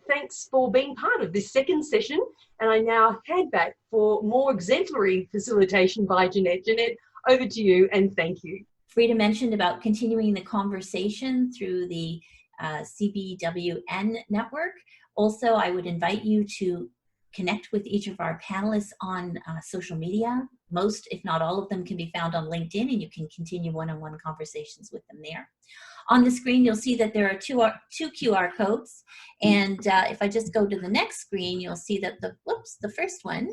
thanks for being part of this second session. And I now hand back for more exemplary facilitation by Jeanette. Jeanette, over to you, and thank you. Frida mentioned about continuing the conversation through the CBWN network. Also, I would invite you to connect with each of our panelists on social media. Most, if not all of them, can be found on LinkedIn, and you can continue one-on-one conversations with them there. On the screen, you'll see that there are two QR codes. And if I just go to the next screen, you'll see that the first one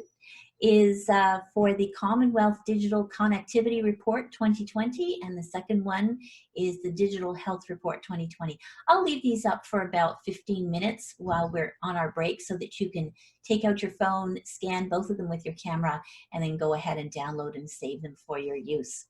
is for the Commonwealth Digital Connectivity Report 2020, and the second one is the Digital Health Report 2020. I'll leave these up for about 15 minutes while we're on our break so that you can take out your phone, scan both of them with your camera, and then go ahead and download and save them for your use.